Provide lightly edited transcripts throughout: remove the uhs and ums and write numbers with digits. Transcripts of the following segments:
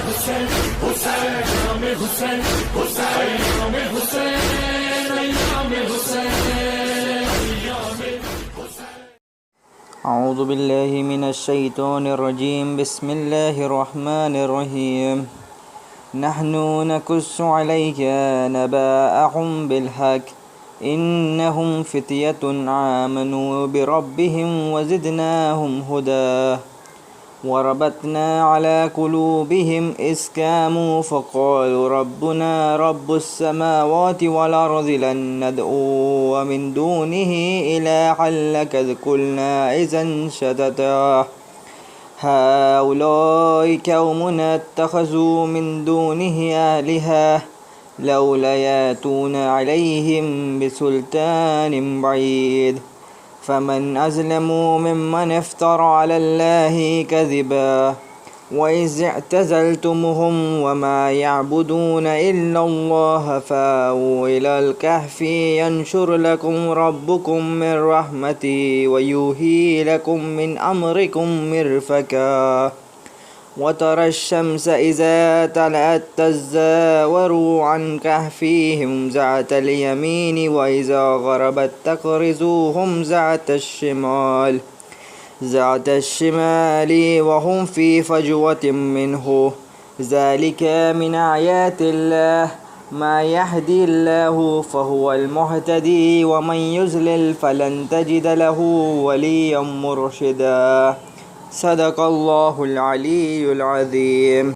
حسین حسین ایام حسین حسین ایام حسین ایام حسین ایام حسین. اعوذ باللہ من الشیطان الرجیم. بسم اللہ الرحمن الرحیم. نحن نقص عليك نبأهم بالحق إنهم فتية آمنوا بربهم وزدناهم هدى وربطنا على قلوبهم إذ قاموا فقالوا ربنا رب السماوات والأرض لن ندعو من دونه إلها لقد قلنا إذا شططا هؤلاء قومنا اتخذوا من دونه آلهة لولا يأتون عليهم بسلطان بعيد فمن أظلم ممن افترى على الله كذبا وإذ اعتزلتموهم وما يعبدون إلا الله فأووا إلى الكهف ينشر لكم ربكم من رحمته ويهيئ لكم من أمركم مرفقا وترى الشمس إذا طلعت تزاور عن كهفهم ذات اليمين وإذا غربت تقرضهم ذات الشمال وهم في فجوة منه ذلك من آيات الله ما يهدي الله فهو المهتدي ومن يضلل فلن تجد له وليا مرشدا. صدق اللہ العلی العظیم.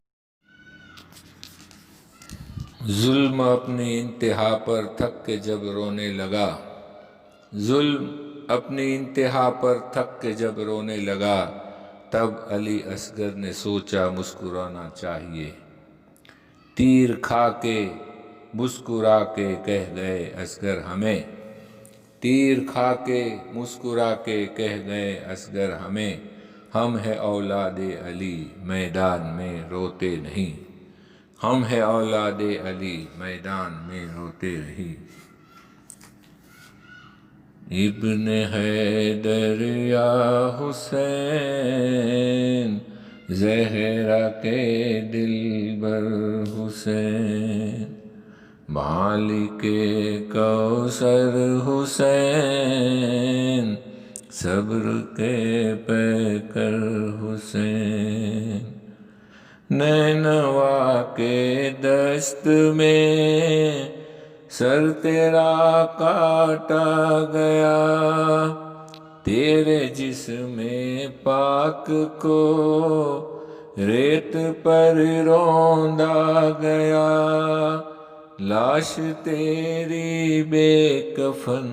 ظلم اپنی انتہا پر تھک کے جب رونے لگا، ظلم اپنی انتہا پر تھک کے جب رونے لگا، تب علی اصغر نے سوچا مسکرانا چاہیے. تیر کھا کے مسکرا کے کہہ گئے اصغر ہمیں، تیر کھا کے مسکرا کے کہہ گئے اصغر ہمیں، ہم ہے اولاد علی میدان میں روتے نہیں، ہم ہے اولاد علی میدان میں روتے نہیں. ابن حیدر یا حسین زہرا کے دلبر حسین، مالک کوثر حسین، صبر کے پیکر حسین، نینوا کے دست میں سر تیرا کاٹا گیا، تیرے جسم پاک کو ریت پر روندا گیا، لاش تیری بے کفن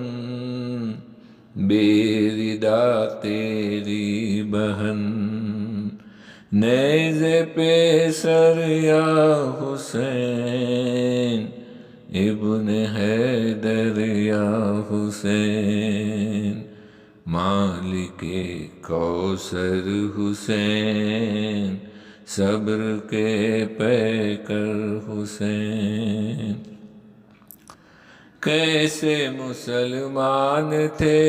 بے ردا تیری بہن، نیزے پہ سر یا حسین ابن حیدر یا حسین، مالک کوثر حسین، صبر کے پیکر حسین. کیسے مسلمان تھے،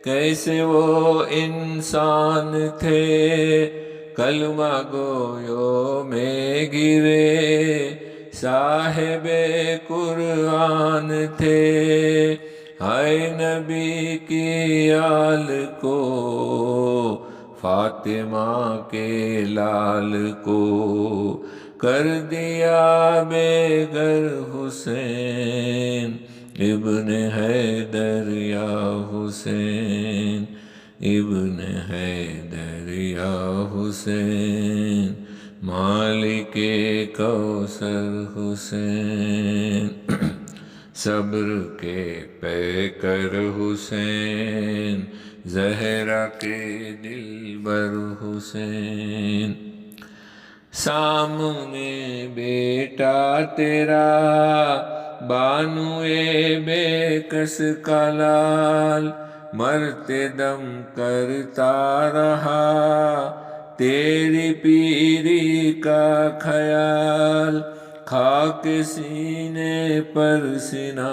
کیسے وہ انسان تھے، کلمہ گویوں میں گرے صاحب قرآن تھے، ہائے نبی کی آل کو فاطمہ کے لال کو کر دیا بے گھر حسین، ابن حیدر یا حسین، ابن حیدر یا حسین، مالک کوثر حسین، صبر کے پیکر حسین، زہرا کے دلبر حسین. سامنے بیٹا تیرا بانوئے بے کس کا لال، مرتے دم کرتا رہا تیری پیری کا خیال، خاک سینے پر سینہ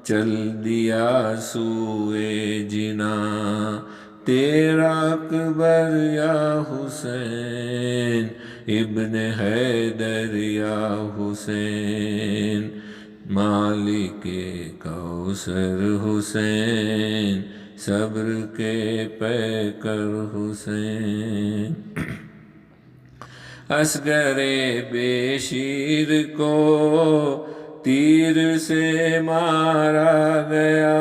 چل دیا سوئے جنا، تیرا اکبر یا حسین ابن حیدر یا حسین، مالک کوثر حسین، صبر کے پیکر حسین۔ اصغر بے شیر کو تیر سے مارا گیا،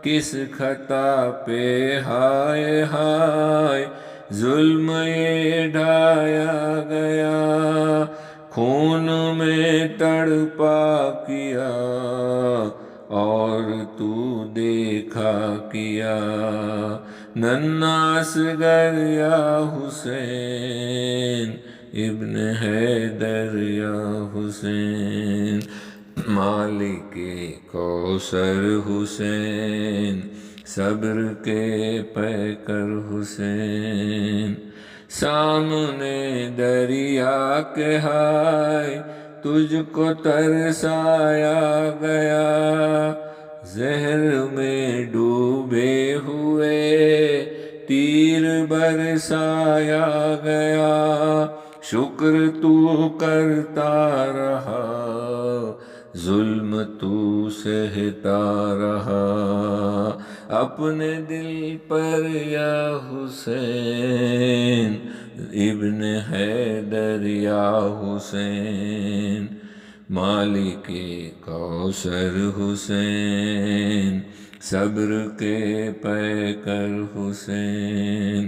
کس خطا پہ ہائے ہائے ظلم یہ ڈھایا گیا، خون میں تڑپا کیا اور تو دیکھا کیا، ننھا اصغر یا حسین، ابن حیدر یا حسین، مالک کوثر حسین، صبر کے پیکر حسین۔ سامنے دریا کے ہائے تجھ کو ترسایا گیا، زہر میں ڈوبے ہوئے تیر برسایا گیا، شکر تو کرتا رہا ظلم تو سہتا رہا، اپنے دل پر یا حسین، ابن حیدر یا حسین، مالک کوثر حسین، صبر کے پیکر حسین۔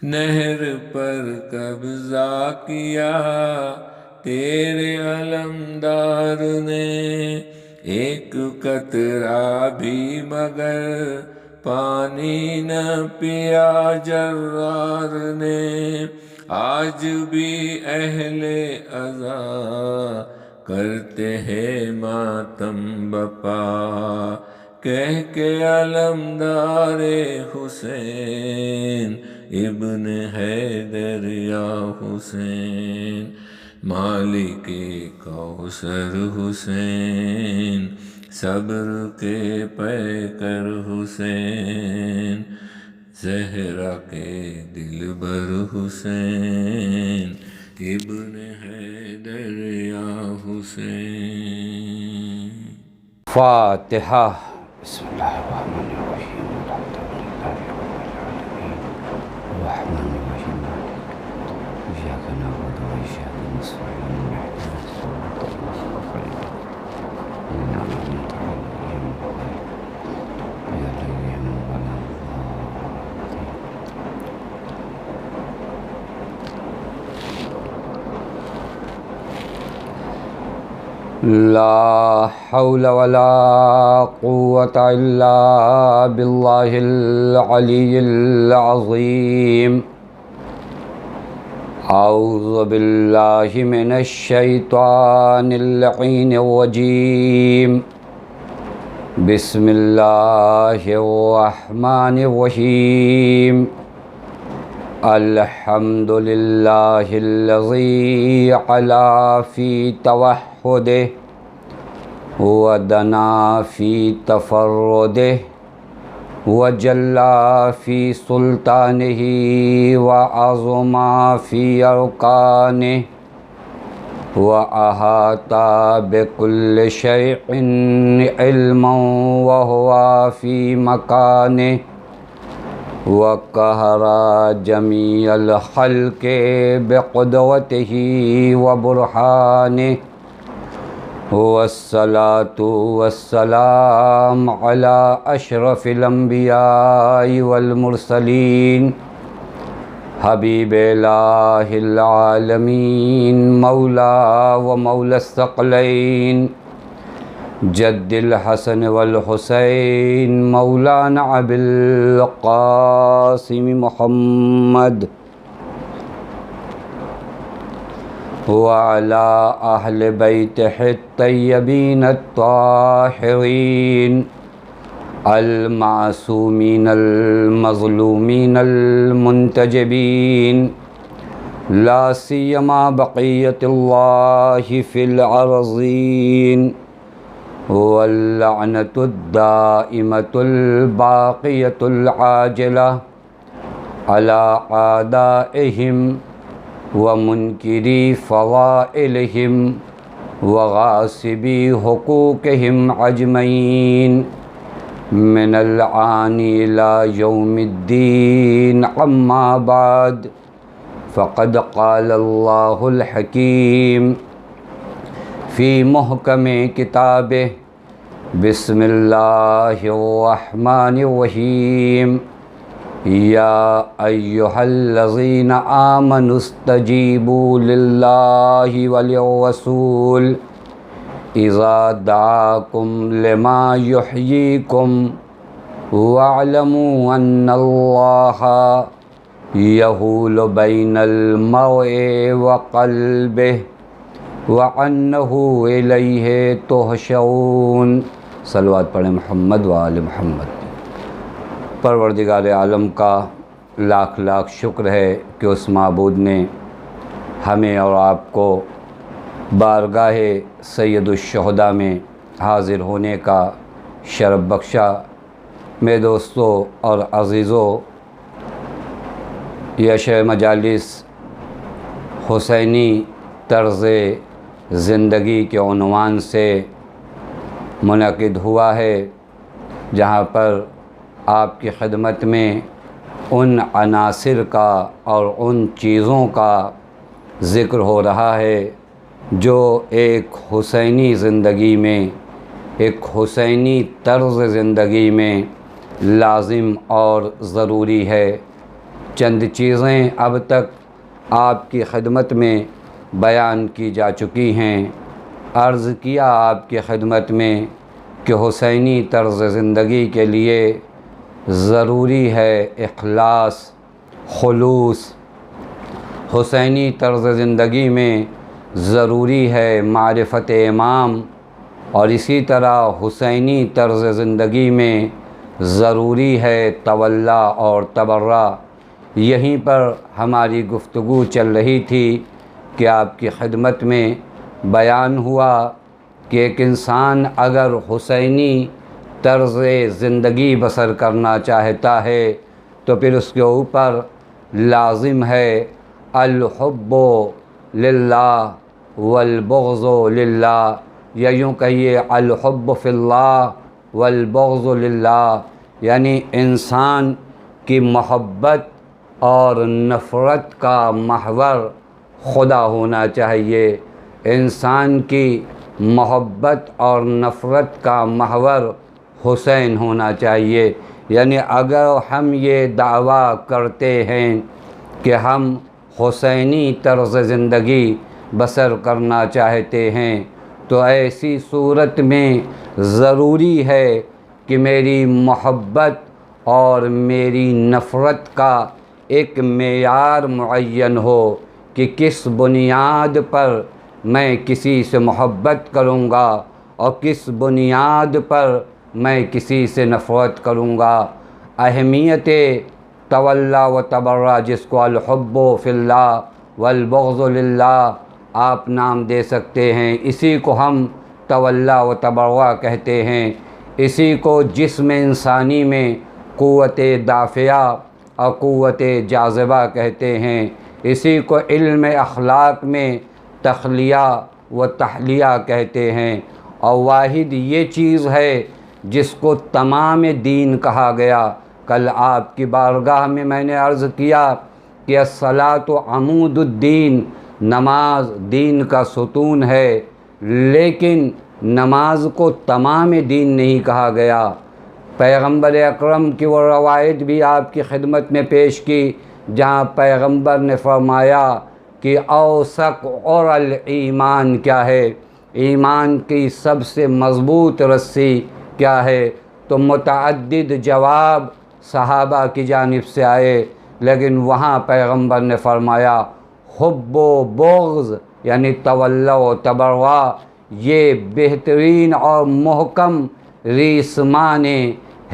نہر پر قبضہ کیا تیرے علمدار نے، ایک قطرہ بھی مگر پانی نہ پیا جرار نے، آج بھی اہل عزا کرتے ہیں ماتم بپا، کہہ کے علمدار حسین، ابن حیدر یا حسین، مالک کوثر حسین، صبر کے پیکر حسین، زہرا کے دلبر حسین، ابن حیدر یا حسین۔ فاتحہ۔ بسم اللہ الرحمن الرحیم، الحمد للہ رب العالمین، الرحمن الرحیم، ایاک نعبد و ایاک نستعین، اہدنا الصراط المستقیم، انعمت علیہم غیر المغضوب ولا الضالین۔ لا حول ولا قوة إلا بالله العلي العظيم۔ أعوذ بالله من الشيطان اللعين الرجيم، بسم الله الرحمن الرحيم، الحمد لله الذي علا في توحده ودنا في تفرده وجلى في سلطانه وعظم في أركانه وأحاط بكل شيء علما وهو في مكانه وقهر جميع الخلق بقدرته وبرهانه، والصلاة والسلام على أشرف الأنبياء والمرسلين، حبيب الله العالمين، مولى ومولى الثقلين، جد الحسن والحسين، مولانا أبي القاسم محمد، وعلى أهل بيته الطيبين الطاهرين المعصومين المظلومين المنتجبين، لا سيما بقية الله في الأرضين، واللعنة الدائمة الباقية العاجلة علی آدائہم ومنکری فضائلہم وغاصبی حقوقہم اجمعین من الآن إلى يوم الدين أما بعد فقد قال الله الحكيم في محكم كتابه بسم الله الرحمن الرحيم يا أيها الذين آمنوا استجيبوا لله وللرسول اذا دعاكم لما يحييكم واعلموا ان الله يحول بين المرء وقلبه وانه اليه تحشرون۔ صلوات پڑھیں محمد وآل محمد۔ پروردگار عالم کا لاکھ لاکھ شکر ہے کہ اس معبود نے ہمیں اور آپ کو بارگاہ سید الشہداء میں حاضر ہونے کا شرف بخشا۔ میرے دوستوں اور عزیزوں، یہ شہ مجالس حسینی طرز زندگی کے عنوان سے منعقد ہوا ہے، جہاں پر آپ کی خدمت میں ان عناصر کا اور ان چیزوں کا ذکر ہو رہا ہے جو ایک حسینی زندگی میں، ایک حسینی طرز زندگی میں لازم اور ضروری ہے۔ چند چیزیں اب تک آپ کی خدمت میں بیان کی جا چکی ہیں۔ عرض کیا آپ کی خدمت میں کہ حسینی طرز زندگی کے لیے ضروری ہے اخلاص، خلوص۔ حسینی طرز زندگی میں ضروری ہے معرفت امام، اور اسی طرح حسینی طرز زندگی میں ضروری ہے تولا اور تبرہ۔ یہیں پر ہماری گفتگو چل رہی تھی کہ آپ کی خدمت میں بیان ہوا کہ ایک انسان اگر حسینی طرز زندگی بسر کرنا چاہتا ہے تو پھر اس کے اوپر لازم ہے الحب للہ والبغض للہ، یا یوں کہیے الحب فی اللہ والبغض للہ، یعنی انسان کی محبت اور نفرت کا محور خدا ہونا چاہیے۔ انسان کی محبت اور نفرت کا محور حسین ہونا چاہیے۔ یعنی اگر ہم یہ دعویٰ کرتے ہیں کہ ہم حسینی طرز زندگی بسر کرنا چاہتے ہیں تو ایسی صورت میں ضروری ہے کہ میری محبت اور میری نفرت کا ایک معیار معین ہو کہ کس بنیاد پر میں کسی سے محبت کروں گا اور کس بنیاد پر میں کسی سے نفرت کروں گا۔ اہمیت تولا و تبرہ، جس کو الحب فی اللہ والبغض للہ آپ نام دے سکتے ہیں، اسی کو ہم تولا و تبرہ کہتے ہیں۔ اسی کو جسم انسانی میں قوت دافعہ اور قوت جاذبہ کہتے ہیں۔ اسی کو علم اخلاق میں تخلیہ و تحلیہ کہتے ہیں۔ اور واحد یہ چیز ہے جس کو تمام دین کہا گیا۔ کل آپ کی بارگاہ میں میں نے عرض کیا کہ الصلاۃ عمود الدین، نماز دین کا ستون ہے، لیکن نماز کو تمام دین نہیں کہا گیا۔ پیغمبر اکرم کی وہ روایت بھی آپ کی خدمت میں پیش کی جہاں پیغمبر نے فرمایا کہ اوثق اور الایمان کیا ہے، ایمان کی سب سے مضبوط رسی کیا ہے؟ تو متعدد جواب صحابہ کی جانب سے آئے، لیکن وہاں پیغمبر نے فرمایا حب و بغض یعنی تولا و تبرہ، یہ بہترین اور محکم ریسمان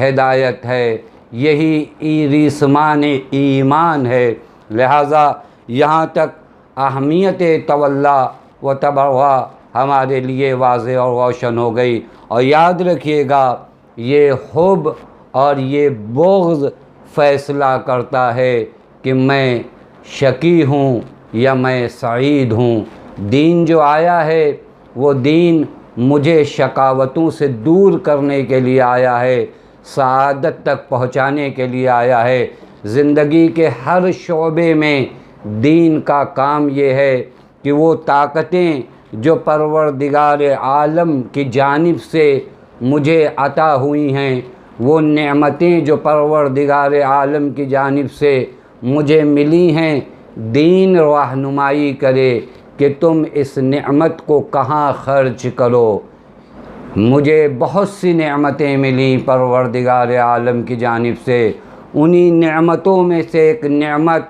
ہدایت ہے، یہی ریسمان ایمان ہے۔ لہٰذا یہاں تک اہمیت تولا و تبرہ ہمارے لیے واضح اور روشن ہو گئی۔ اور یاد رکھیے گا یہ حب اور یہ بغض فیصلہ کرتا ہے کہ میں شقی ہوں یا میں سعید ہوں۔ دین جو آیا ہے وہ دین مجھے شقاوتوں سے دور کرنے کے لیے آیا ہے، سعادت تک پہنچانے کے لیے آیا ہے۔ زندگی کے ہر شعبے میں دین کا کام یہ ہے کہ وہ طاقتیں جو پروردگار عالم کی جانب سے مجھے عطا ہوئی ہیں، وہ نعمتیں جو پروردگار عالم کی جانب سے مجھے ملی ہیں، دین رہنمائی کرے کہ تم اس نعمت کو کہاں خرچ کرو۔ مجھے بہت سی نعمتیں ملی پروردگار عالم کی جانب سے، انہی نعمتوں میں سے ایک نعمت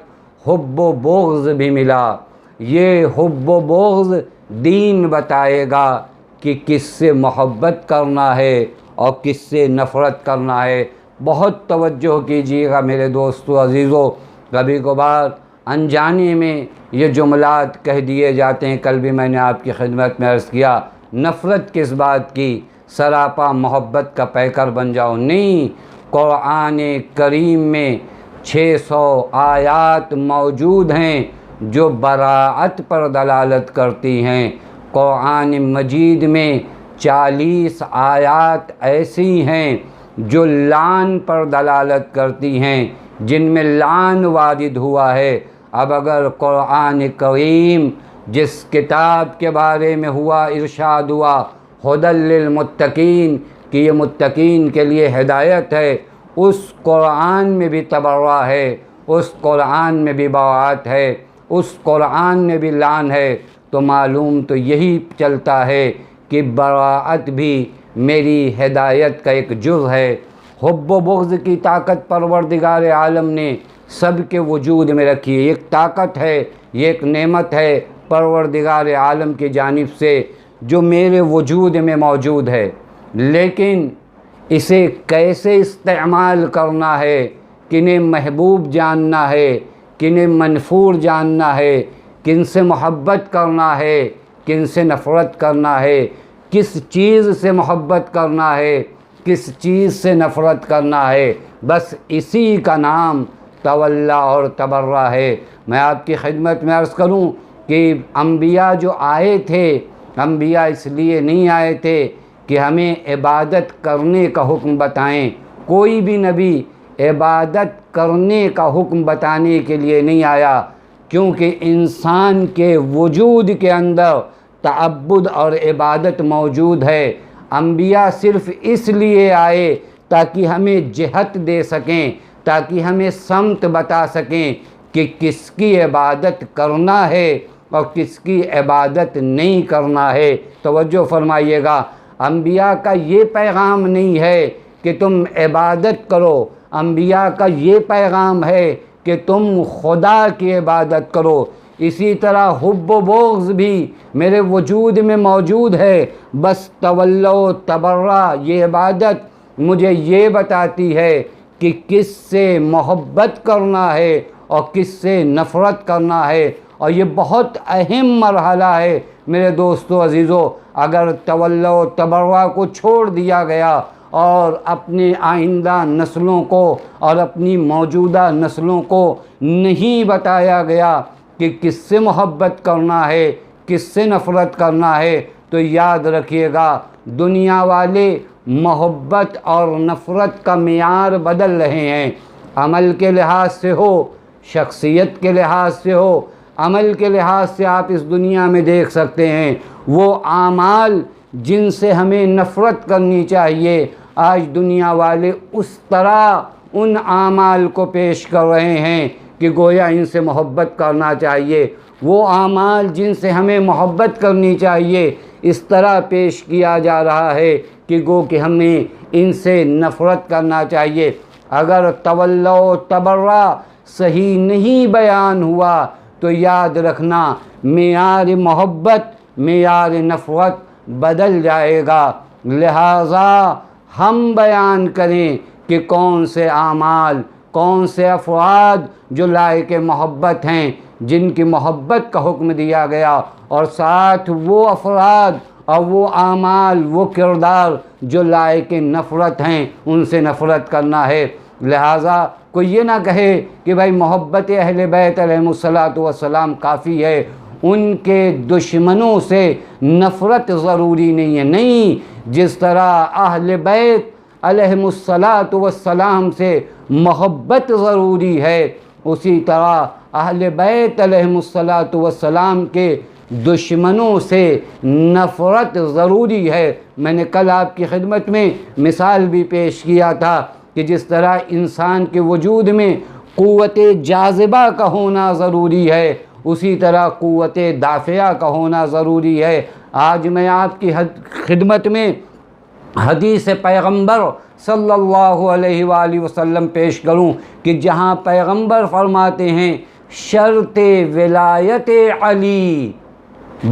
حب و بغض بھی ملا۔ یہ حب و بغض دین بتائے گا کہ کس سے محبت کرنا ہے اور کس سے نفرت کرنا ہے۔ بہت توجہ کیجیے گا میرے دوستو عزیزو، کبھی کبھار انجانے میں یہ جملات کہہ دیے جاتے ہیں۔ کل بھی میں نے آپ کی خدمت میں عرض کیا، نفرت کس بات کی، سراپا محبت کا پیکر بن جاؤ۔ نہیں، قرآن کریم میں 600 آیات موجود ہیں جو براءت پر دلالت کرتی ہیں۔ قرآن مجید میں 40 آیات ایسی ہیں جو لعن پر دلالت کرتی ہیں، جن میں لعن وارد ہوا ہے۔ اب اگر قرآن کریم جس کتاب کے بارے میں ارشاد ہوا ھدی للمتقین کہ یہ متقین کے لیے ہدایت ہے، اس قرآن میں بھی تبرہ ہے، اس قرآن میں بھی براءت ہے، اس قرآن میں بھی لعن ہے، تو معلوم تو یہی چلتا ہے کہ براءت بھی میری ہدایت کا ایک جز ہے۔ حب و بغض کی طاقت پروردگار عالم نے سب کے وجود میں رکھی ہے۔ ایک طاقت ہے، یہ ایک نعمت ہے پروردگار عالم کی جانب سے جو میرے وجود میں موجود ہے، لیکن اسے کیسے استعمال کرنا ہے، کنہیں محبوب جاننا ہے، کنہیں منفور جاننا ہے، کن سے محبت کرنا ہے، کن سے نفرت کرنا ہے، کس چیز سے محبت کرنا ہے، کس چیز سے نفرت کرنا ہے، بس اسی کا نام تولی اور تبرہ ہے۔ میں آپ کی خدمت میں عرض کروں کہ انبیاء جو آئے تھے، انبیاء اس لیے نہیں آئے تھے کہ ہمیں عبادت کرنے کا حکم بتائیں۔ کوئی بھی نبی عبادت کرنے کا حکم بتانے کے لیے نہیں آیا، کیونکہ انسان کے وجود کے اندر تعبد اور عبادت موجود ہے۔ انبیاء صرف اس لیے آئے تاکہ ہمیں جہت دے سکیں، تاکہ ہمیں سمت بتا سکیں کہ کس کی عبادت کرنا ہے اور کس کی عبادت نہیں کرنا ہے۔ توجہ فرمائیے گا، انبیاء کا یہ پیغام نہیں ہے کہ تم عبادت کرو، انبیاء کا یہ پیغام ہے کہ تم خدا کی عبادت کرو۔ اسی طرح حب و بغض بھی میرے وجود میں موجود ہے، بس تولی و تبرہ یہ عبادت مجھے یہ بتاتی ہے کہ کس سے محبت کرنا ہے اور کس سے نفرت کرنا ہے۔ اور یہ بہت اہم مرحلہ ہے میرے دوستو عزیزو۔ اگر تولی و تبرہ کو چھوڑ دیا گیا اور اپنے آئندہ نسلوں کو اور اپنی موجودہ نسلوں کو نہیں بتایا گیا کہ کس سے محبت کرنا ہے، کس سے نفرت کرنا ہے، تو یاد رکھیے گا دنیا والے محبت اور نفرت کا معیار بدل رہے ہیں۔ عمل کے لحاظ سے ہو، شخصیت کے لحاظ سے ہو، عمل کے لحاظ سے آپ اس دنیا میں دیکھ سکتے ہیں وہ اعمال جن سے ہمیں نفرت کرنی چاہیے، آج دنیا والے اس طرح ان اعمال کو پیش کر رہے ہیں کہ گویا ان سے محبت کرنا چاہیے۔ وہ اعمال جن سے ہمیں محبت کرنی چاہیے اس طرح پیش کیا جا رہا ہے کہ گو کہ ہمیں ان سے نفرت کرنا چاہیے۔ اگر تولی و تبرہ صحیح نہیں بیان ہوا تو یاد رکھنا معیار محبت، معیار نفرت بدل جائے گا۔ لہٰذا ہم بیان کریں کہ کون سے اعمال، کون سے افراد جو لائق محبت ہیں، جن کی محبت کا حکم دیا گیا، اور ساتھ وہ افراد اور وہ اعمال، وہ کردار جو لائق نفرت ہیں، ان سے نفرت کرنا ہے۔ لہٰذا کوئی یہ نہ کہے کہ بھائی محبت اہل بیت علیہم الصلاۃ والسلام کافی ہے، ان کے دشمنوں سے نفرت ضروری نہیں ہے۔ نہیں، جس طرح اہل بیت علیہم الصلاۃ والسلام سے محبت ضروری ہے، اسی طرح اہل بیت علیہم الصلاۃ والسلام کے دشمنوں سے نفرت ضروری ہے۔ میں نے کل آپ کی خدمت میں مثال بھی پیش کیا تھا کہ جس طرح انسان کے وجود میں قوت جاذبہ کا ہونا ضروری ہے، اسی طرح قوت دافعہ کا ہونا ضروری ہے۔ آج میں آپ کی خدمت میں حدیث پیغمبر صلی اللہ علیہ وآلہ وسلم پیش کروں کہ جہاں پیغمبر فرماتے ہیں شرط ولایت علی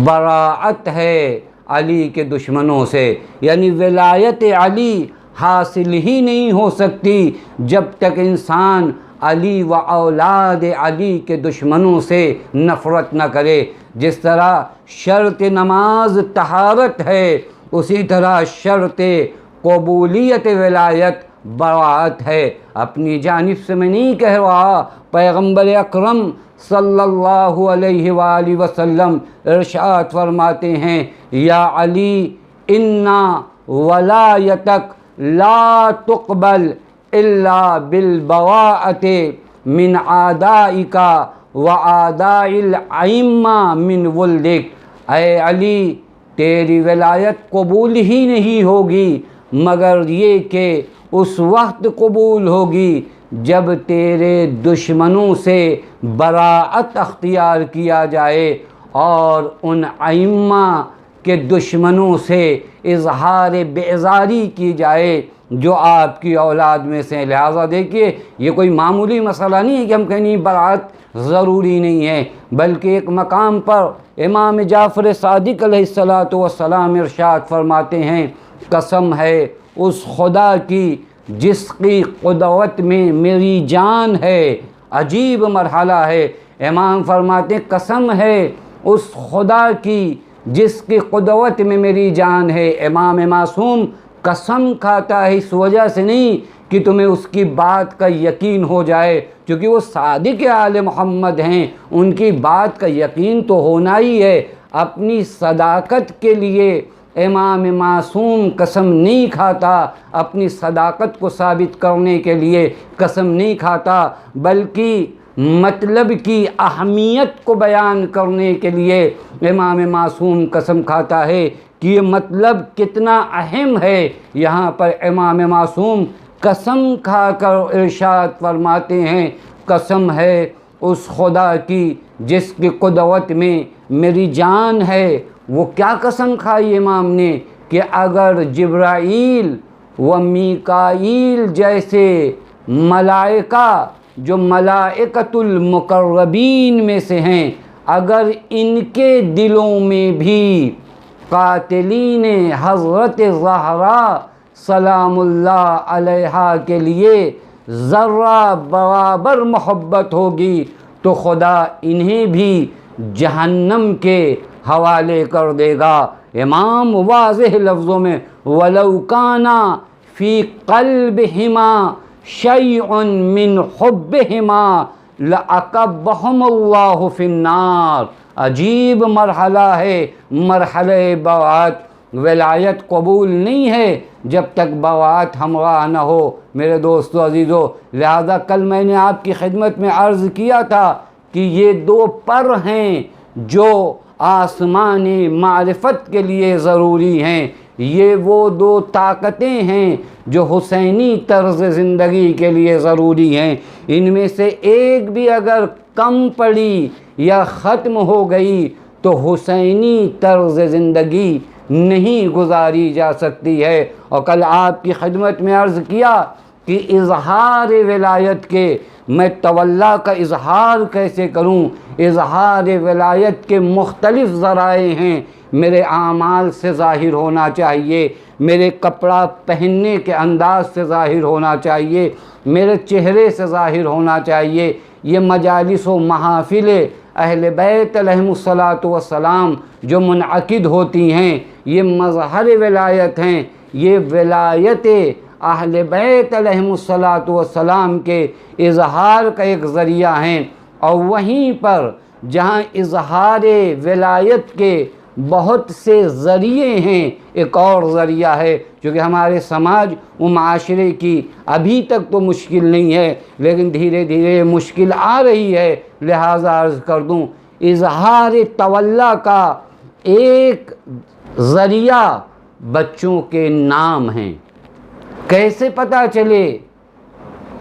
براعت ہے علی کے دشمنوں سے، یعنی ولایت علی حاصل ہی نہیں ہو سکتی جب تک انسان علی و اولاد علی کے دشمنوں سے نفرت نہ کرے۔ جس طرح شرط نماز طہارت ہے، اسی طرح شرط قبولیت ولایت براعت ہے۔ اپنی جانب سے میں نہیں کہہ رہا، پیغمبر اکرم صلی اللہ علیہ وآلہ وسلم ارشاد فرماتے ہیں یا علی انا ولایتک لا تقبل الا بالبراءۃ من اعدائک وأعداء الائمہ من ولدک۔ اے علی، تیری ولایت قبول ہی نہیں ہوگی مگر یہ کہ اس وقت قبول ہوگی جب تیرے دشمنوں سے براعت اختیار کیا جائے اور ان ائمہ کے دشمنوں سے اظہار بیزاری کی جائے جو آپ کی اولاد میں سے۔ لہٰذا دیکھیے، یہ کوئی معمولی مسئلہ نہیں ہے کہ ہم کہیں براعت ضروری نہیں ہے، بلکہ ایک مقام پر امام جعفر صادق علیہ الصلاۃ والسلام ارشاد فرماتے ہیں قسم ہے اس خدا کی جس کی قدرت میں میری جان ہے۔ عجیب مرحلہ ہے۔ امام فرماتے ہیں قسم ہے اس خدا کی جس کی قدرت میں میری جان ہے۔ امام معصوم قسم کھاتا ہے اس وجہ سے نہیں کہ تمہیں اس کی بات کا یقین ہو جائے، کیونکہ وہ صادق آل محمد ہیں، ان کی بات کا یقین تو ہونا ہی ہے۔ اپنی صداقت کے لیے امام معصوم قسم نہیں کھاتا، اپنی صداقت کو ثابت کرنے کے لیے قسم نہیں کھاتا، بلکہ مطلب کی اہمیت کو بیان کرنے کے لیے امام معصوم قسم کھاتا ہے کہ یہ مطلب کتنا اہم ہے۔ یہاں پر امام معصوم قسم کھا کر ارشاد فرماتے ہیں قسم ہے اس خدا کی جس کی قدرت میں میری جان ہے۔ وہ کیا قسم کھائی امام نے کہ اگر جبرائیل و میکائیل جیسے ملائکہ جو ملائکۃ المقربین میں سے ہیں، اگر ان کے دلوں میں بھی قاتلین حضرت زہرا سلام اللہ علیہا کے لیے ذرہ برابر محبت ہوگی تو خدا انہیں بھی جہنم کے حوالے کر دے گا۔ امام واضح لفظوں میں وَلَوْ كَانَ فِي قَلْبِهِمَا شَيْءٌ مِّنْ حُبِّهِمَا لَأَكَبَّهُمُ اللَّهُ فِي النَّارِ۔ عجیب مرحلہ ہے مرحلہ براعت۔ ولایت قبول نہیں ہے جب تک براعت ہمراہ نہ ہو میرے دوستو عزیزو۔ لہذا کل میں نے آپ کی خدمت میں عرض کیا تھا کہ یہ دو پر ہیں جو آسمان معرفت کے لیے ضروری ہیں، یہ وہ دو طاقتیں ہیں جو حسینی طرز زندگی کے لیے ضروری ہیں۔ ان میں سے ایک بھی اگر کم پڑی یا ختم ہو گئی تو حسینی طرز زندگی نہیں گزاری جا سکتی ہے۔ اور کل آپ کی خدمت میں عرض کیا کہ اظہار ولایت کے میں تولا کا اظہار کیسے کروں۔ اظہار ولایت کے مختلف ذرائع ہیں۔ میرے اعمال سے ظاہر ہونا چاہیے، میرے کپڑا پہننے کے انداز سے ظاہر ہونا چاہیے، میرے چہرے سے ظاہر ہونا چاہیے۔ یہ مجالس و محافل اہل بیت علیہم الصلاۃ والسلام جو منعقد ہوتی ہیں یہ مظہر ولایت ہیں۔ یہ ولایت اہل بیت علیہم الصلاۃ والسلام کے اظہار کا ایک ذریعہ ہیں، اور وہیں پر جہاں اظہار ولایت کے بہت سے ذریعے ہیں، ایک اور ذریعہ ہے، چونکہ ہمارے سماج و معاشرے کی ابھی تک تو مشکل نہیں ہے لیکن دھیرے دھیرے مشکل آ رہی ہے، لہٰذا عرض کر دوں اظہار تولا کا ایک ذریعہ بچوں کے نام ہیں۔ کیسے پتہ چلے،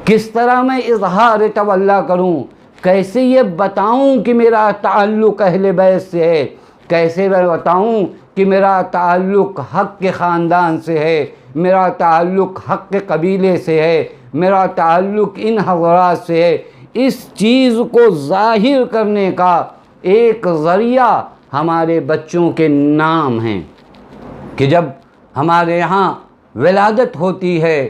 کس طرح میں اظہار تولا کروں، کیسے یہ بتاؤں کہ میرا تعلق اہل بیت سے ہے، کیسے میں بتاؤں کہ میرا تعلق حق کے خاندان سے ہے، میرا تعلق حق کے قبیلے سے ہے، میرا تعلق ان حضرات سے ہے۔ اس چیز کو ظاہر کرنے کا ایک ذریعہ ہمارے بچوں کے نام ہیں، کہ جب ہمارے یہاں ولادت ہوتی ہے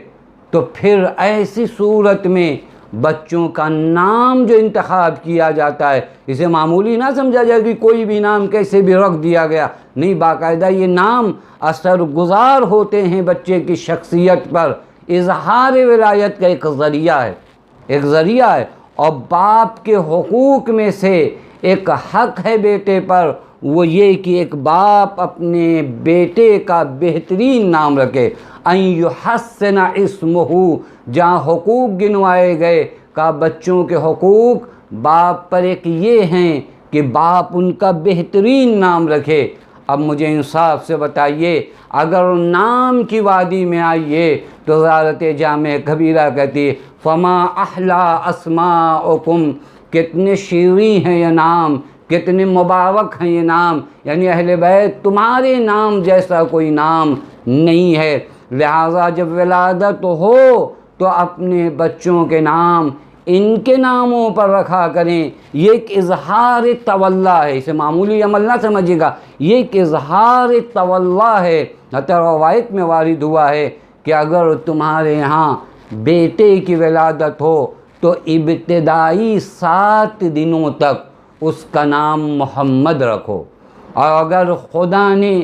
تو پھر ایسی صورت میں بچوں کا نام جو انتخاب کیا جاتا ہے، اسے معمولی نہ سمجھا جائے کہ کوئی بھی نام کیسے بھی رکھ دیا گیا، نہیں، باقاعدہ یہ نام اثر گزار ہوتے ہیں بچے کی شخصیت پر، اظہار ولایت کا ایک ذریعہ ہے، ایک ذریعہ ہے۔ اور باپ کے حقوق میں سے ایک حق ہے بیٹے پر، وہ یہ کہ ایک باپ اپنے بیٹے کا بہترین نام رکھے، ان یحسن اسمہ، جہاں حقوق گنوائے گئے، کہا بچوں کے حقوق باپ پر ایک یہ ہیں کہ باپ ان کا بہترین نام رکھے۔ اب مجھے انصاف سے بتائیے، اگر نام کی وادی میں آئیے تو وزارت جامع کبیرہ کہتی ہے فما احلا اسماءکم، کتنے شیریں ہیں یہ نام، کتنے مبارک ہیں یہ نام، یعنی اہل بیت تمہارے نام جیسا کوئی نام نہیں ہے۔ لہٰذا جب ولادت ہو تو اپنے بچوں کے نام ان کے ناموں پر رکھا کریں، یہ ایک اظہار تولا ہے، اسے معمولی عمل نہ سمجھے گا، یہ ایک اظہار تولا ہے۔ حتی روایت میں وارد ہوا ہے کہ اگر تمہارے یہاں بیٹے کی ولادت ہو تو ابتدائی 7 دنوں تک اس کا نام محمد رکھو، اور اگر خدا نے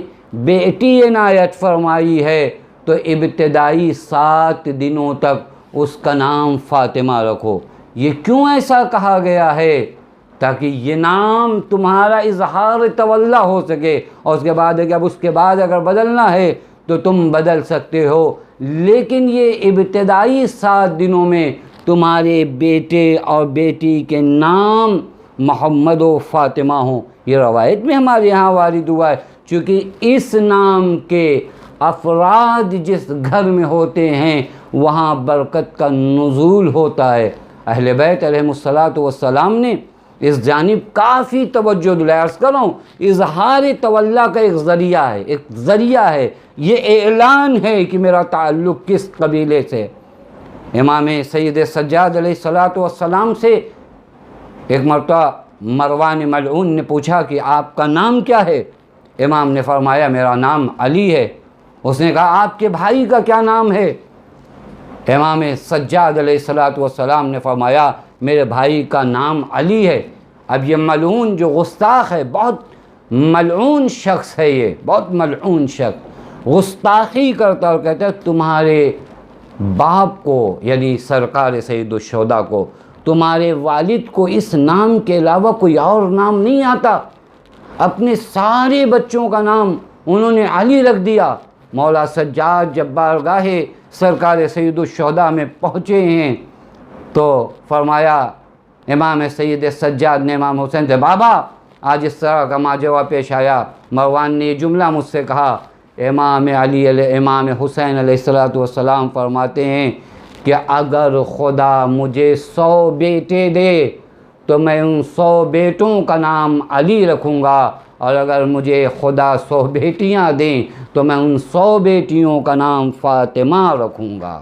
بیٹی عنایت فرمائی ہے تو ابتدائی 7 دنوں تک اس کا نام فاطمہ رکھو۔ یہ کیوں ایسا کہا گیا ہے؟ تاکہ یہ نام تمہارا اظہار تولا ہو سکے، اور اس کے بعد ہے کہ اب اس کے بعد اگر بدلنا ہے تو تم بدل سکتے ہو، لیکن یہ ابتدائی 7 دنوں میں تمہارے بیٹے اور بیٹی کے نام محمد و فاطمہ ہوں۔ یہ روایت میں ہمارے یہاں وارد ہوا ہے، چونکہ اس نام کے افراد جس گھر میں ہوتے ہیں وہاں برکت کا نزول ہوتا ہے۔ اہل بیت علیہم الصلاۃ والسلام نے اس جانب کافی توجہ دلائی۔ عرض کر رہا ہوں اظہار تولا کا ایک ذریعہ ہے، ایک ذریعہ ہے، یہ اعلان ہے کہ میرا تعلق کس قبیلے سے۔ امام سید سجاد علیہ الصلاۃ والسلام سے ایک مرتبہ مروان ملعون نے پوچھا کہ آپ کا نام کیا ہے؟ امام نے فرمایا میرا نام علی ہے۔ اس نے کہا آپ کے بھائی کا کیا نام ہے؟ امام سجاد علیہ الصلاۃ والسلام نے فرمایا میرے بھائی کا نام علی ہے۔ اب یہ ملعون جو گستاخ ہے، بہت ملعون شخص ہے، یہ بہت ملعون شخص گستاخی کرتا اور کہتا ہے تمہارے باپ کو، یعنی سرکار سید الشہداء کو، تمہارے والد کو اس نام کے علاوہ کوئی اور نام نہیں آتا، اپنے سارے بچوں کا نام انہوں نے علی رکھ دیا۔ مولا سجاد جب بارگاہ سرکار سید الشہداء میں پہنچے ہیں تو فرمایا، امام سید سجاد نے امام حسین سے بابا آج اس طرح کا ماجرا پیش آیا۔ مروان نے یہ جملہ مجھ سے کہا، امام حسین علیہ الصلاۃ والسلام فرماتے ہیں کہ اگر خدا مجھے 100 بیٹے دے تو میں ان 100 بیٹوں کا نام علی رکھوں گا، اور اگر مجھے خدا 100 بیٹیاں دیں تو میں ان 100 بیٹیوں کا نام فاطمہ رکھوں گا۔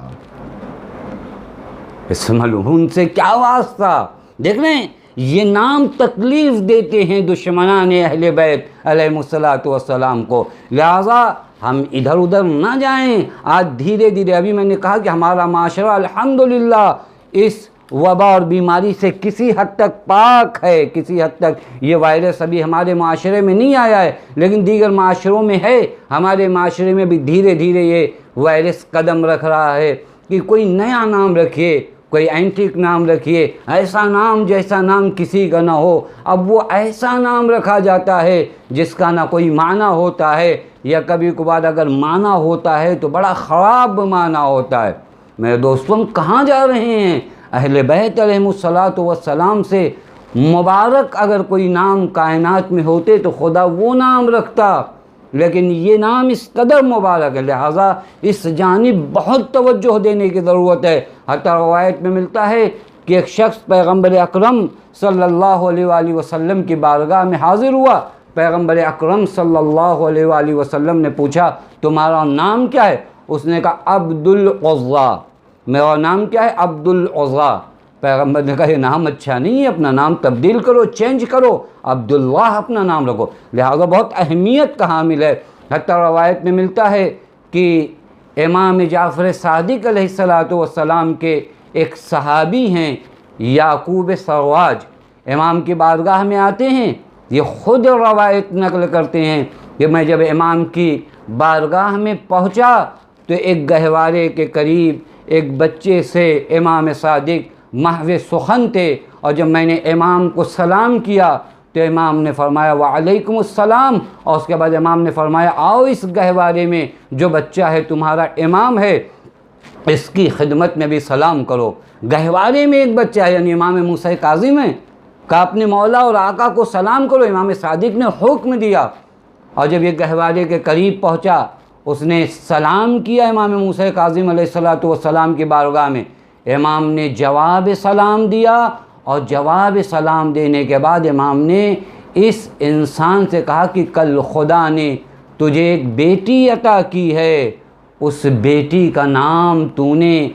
اس ملعون سے کیا واسطہ؟ دیکھ رہے ہیں یہ نام تکلیف دیتے ہیں دشمنان اہل بیت علیہ الصلاۃ والسلام کو، لہٰذا ہم ادھر ادھر نہ جائیں۔ آج دھیرے دھیرے، ابھی میں نے کہا کہ ہمارا معاشرہ الحمدللہ اس وبا اور بیماری سے کسی حد تک پاک ہے، کسی حد تک یہ وائرس ابھی ہمارے معاشرے میں نہیں آیا ہے، لیکن دیگر معاشروں میں ہے۔ ہمارے معاشرے میں بھی دھیرے دھیرے یہ وائرس قدم رکھ رہا ہے کہ کوئی نیا نام رکھیے، کوئی اینٹک نام رکھیے، ایسا نام جیسا نام کسی کا نہ ہو۔ اب وہ ایسا نام رکھا جاتا ہے جس کا نہ کوئی معنی ہوتا ہے، یا کبھی کبھار اگر معنی ہوتا ہے تو بڑا خراب معنی ہوتا ہے۔ میرے دوستوں، ہم کہاں جا رہے ہیں؟ اہل بیت علیہم الصلاۃ والسلام سے مبارک اگر کوئی نام کائنات میں ہوتے تو خدا وہ نام رکھتا، لیکن یہ نام اس قدر مبارک ہے، لہٰذا اس جانب بہت توجہ دینے کی ضرورت ہے۔ حتیٰ روایت میں ملتا ہے کہ ایک شخص پیغمبر اکرم صلی اللہ علیہ وآلہ وسلم کی بارگاہ میں حاضر ہوا۔ پیغمبر اکرم صلی اللہ علیہ وآلہ وسلم نے پوچھا تمہارا نام کیا ہے؟ اس نے کہا عبد العزیٰ، میرا نام کیا ہے؟ عبد العزیٰ۔ پیغمبر نے کہا یہ نام اچھا نہیں ہے، اپنا نام تبدیل کرو، چینج کرو، عبداللہ اپنا نام رکھو۔ لہذا بہت اہمیت کا حامل ہے۔ حتیٰ روایت میں ملتا ہے کہ امام جعفر صادق علیہ الصلاۃ والسلام کے ایک صحابی ہیں یعقوب سرواج، امام کی بارگاہ میں آتے ہیں۔ یہ خود روایت نقل کرتے ہیں کہ میں جب امام کی بارگاہ میں پہنچا تو ایک گہوارے کے قریب ایک بچے سے امام صادق محو سخن تھے، اور جب میں نے امام کو سلام کیا تو امام نے فرمایا وعلیکم السلام، اور اس کے بعد امام نے فرمایا آؤ اس گہوارے میں جو بچہ ہے تمہارا امام ہے اس کی خدمت میں بھی سلام کرو۔ گہوارے میں ایک بچہ ہے، یعنی امام موسیٰ کاظم ہے، کہا اپنے مولا اور آقا کو سلام کرو۔ امام صادق نے حکم دیا، اور جب یہ گہوارے کے قریب پہنچا اس نے سلام کیا امام موسیٰ کاظم علیہ الصلاۃ والسلام کی بارگاہ میں۔ امام نے جواب سلام دیا، اور جواب سلام دینے کے بعد امام نے اس انسان سے کہا کہ کل خدا نے تجھے ایک بیٹی عطا کی ہے، اس بیٹی کا نام تو نے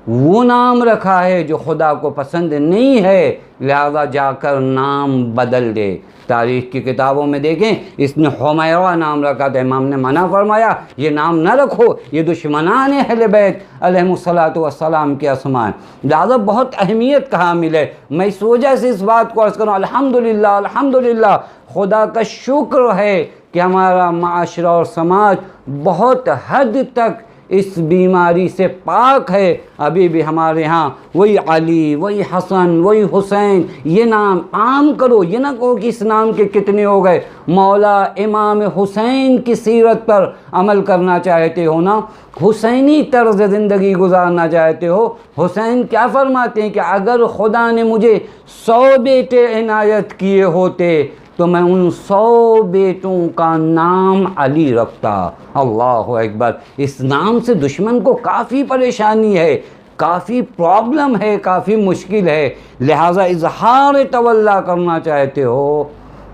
وہ نام رکھا ہے جو خدا کو پسند نہیں ہے، لہذا جا کر نام بدل دے۔ تاریخ کی کتابوں میں دیکھیں اس نے حمیرہ نام رکھا تھا، امام نے منع فرمایا یہ نام نہ رکھو، یہ دشمنان اہل بیت علیہم الصلاۃ والسلام کے اسماء ہیں، لہذا بہت اہمیت کا حامل ہے۔ میں اس وجہ سے اس بات کو عرض کروں الحمدللہ الحمدللہ، خدا کا شکر ہے کہ ہمارا معاشرہ اور سماج بہت حد تک اس بیماری سے پاک ہے۔ ابھی بھی ہمارے ہاں وہی علی، وہی حسن، وہی حسین، یہ نام عام کرو، یہ نہ کہو کہ اس نام کے کتنے ہو گئے۔ مولا امام حسین کی سیرت پر عمل کرنا چاہتے ہو نا، حسینی طرز زندگی گزارنا چاہتے ہو، حسین کیا فرماتے ہیں کہ اگر خدا نے مجھے 100 بیٹے عنایت کیے ہوتے تو میں ان 100 بیٹوں کا نام علی رکھتا۔ اللہ اکبر! اس نام سے دشمن کو کافی پریشانی ہے، کافی پرابلم ہے، کافی مشکل ہے، لہٰذا اظہار تولا کرنا چاہتے ہو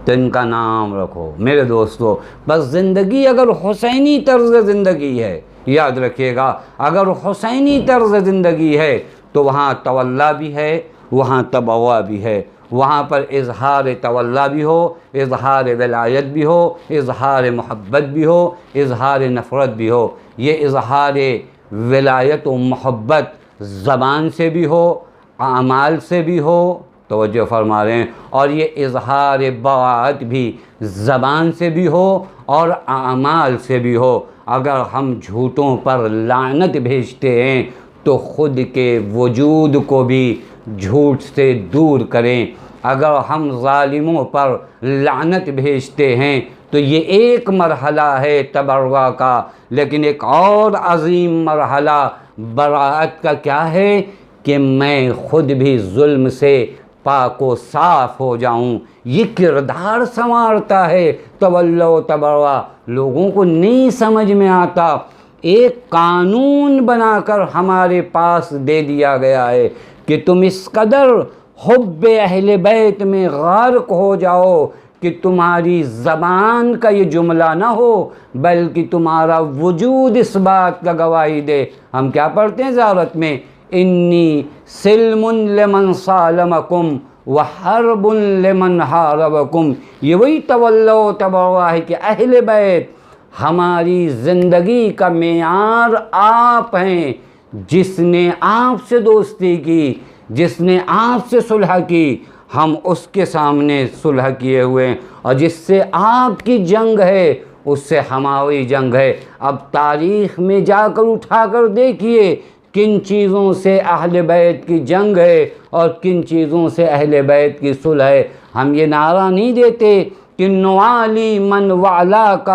تو ان کا نام رکھو۔ میرے دوستو، بس زندگی اگر حسینی طرز زندگی ہے، یاد رکھیے گا، اگر حسینی طرز زندگی ہے تو وہاں تولا بھی ہے، وہاں تبوا بھی ہے، وہاں پر اظہار تولا بھی ہو، اظہار ولایت بھی ہو، اظہار محبت بھی ہو، اظہار نفرت بھی ہو۔ یہ اظہار ولایت و محبت زبان سے بھی ہو، اعمال سے بھی ہو، توجہ فرما رہے ہیں، اور یہ اظہار براءت بھی زبان سے بھی ہو اور اعمال سے بھی ہو۔ اگر ہم جھوٹوں پر لعنت بھیجتے ہیں تو خود کے وجود کو بھی جھوٹ سے دور کریں۔ اگر ہم ظالموں پر لعنت بھیجتے ہیں تو یہ ایک مرحلہ ہے تبرہ کا، لیکن ایک اور عظیم مرحلہ براءت کا کیا ہے کہ میں خود بھی ظلم سے پاک و صاف ہو جاؤں۔ یہ کردار سنوارتا ہے تولا و تبرہ، لوگوں کو نہیں سمجھ میں آتا۔ ایک قانون بنا کر ہمارے پاس دے دیا گیا ہے کہ تم اس قدر حب اہل بیت میں غرق ہو جاؤ کہ تمہاری زبان کا یہ جملہ نہ ہو بلکہ تمہارا وجود اس بات کا گواہی دے۔ ہم کیا پڑھتے ہیں زیارت میں؟ انی سلم لمن سالمکم وحرب لمن حاربکم۔ یہ وہی تولا و تبرہ ہے کہ اہل بیت ہماری زندگی کا معیار آپ ہیں۔ جس نے آپ سے دوستی کی، جس نے آپ سے صلح کی، ہم اس کے سامنے صلح کیے ہوئے ہیں، اور جس سے آپ کی جنگ ہے اس سے ہماری جنگ ہے۔ اب تاریخ میں جا کر اٹھا کر دیکھیے کن چیزوں سے اہل بیت کی جنگ ہے اور کن چیزوں سے اہل بیت کی صلح ہے۔ ہم یہ نعرہ نہیں دیتے کہ نعالی من وعلاک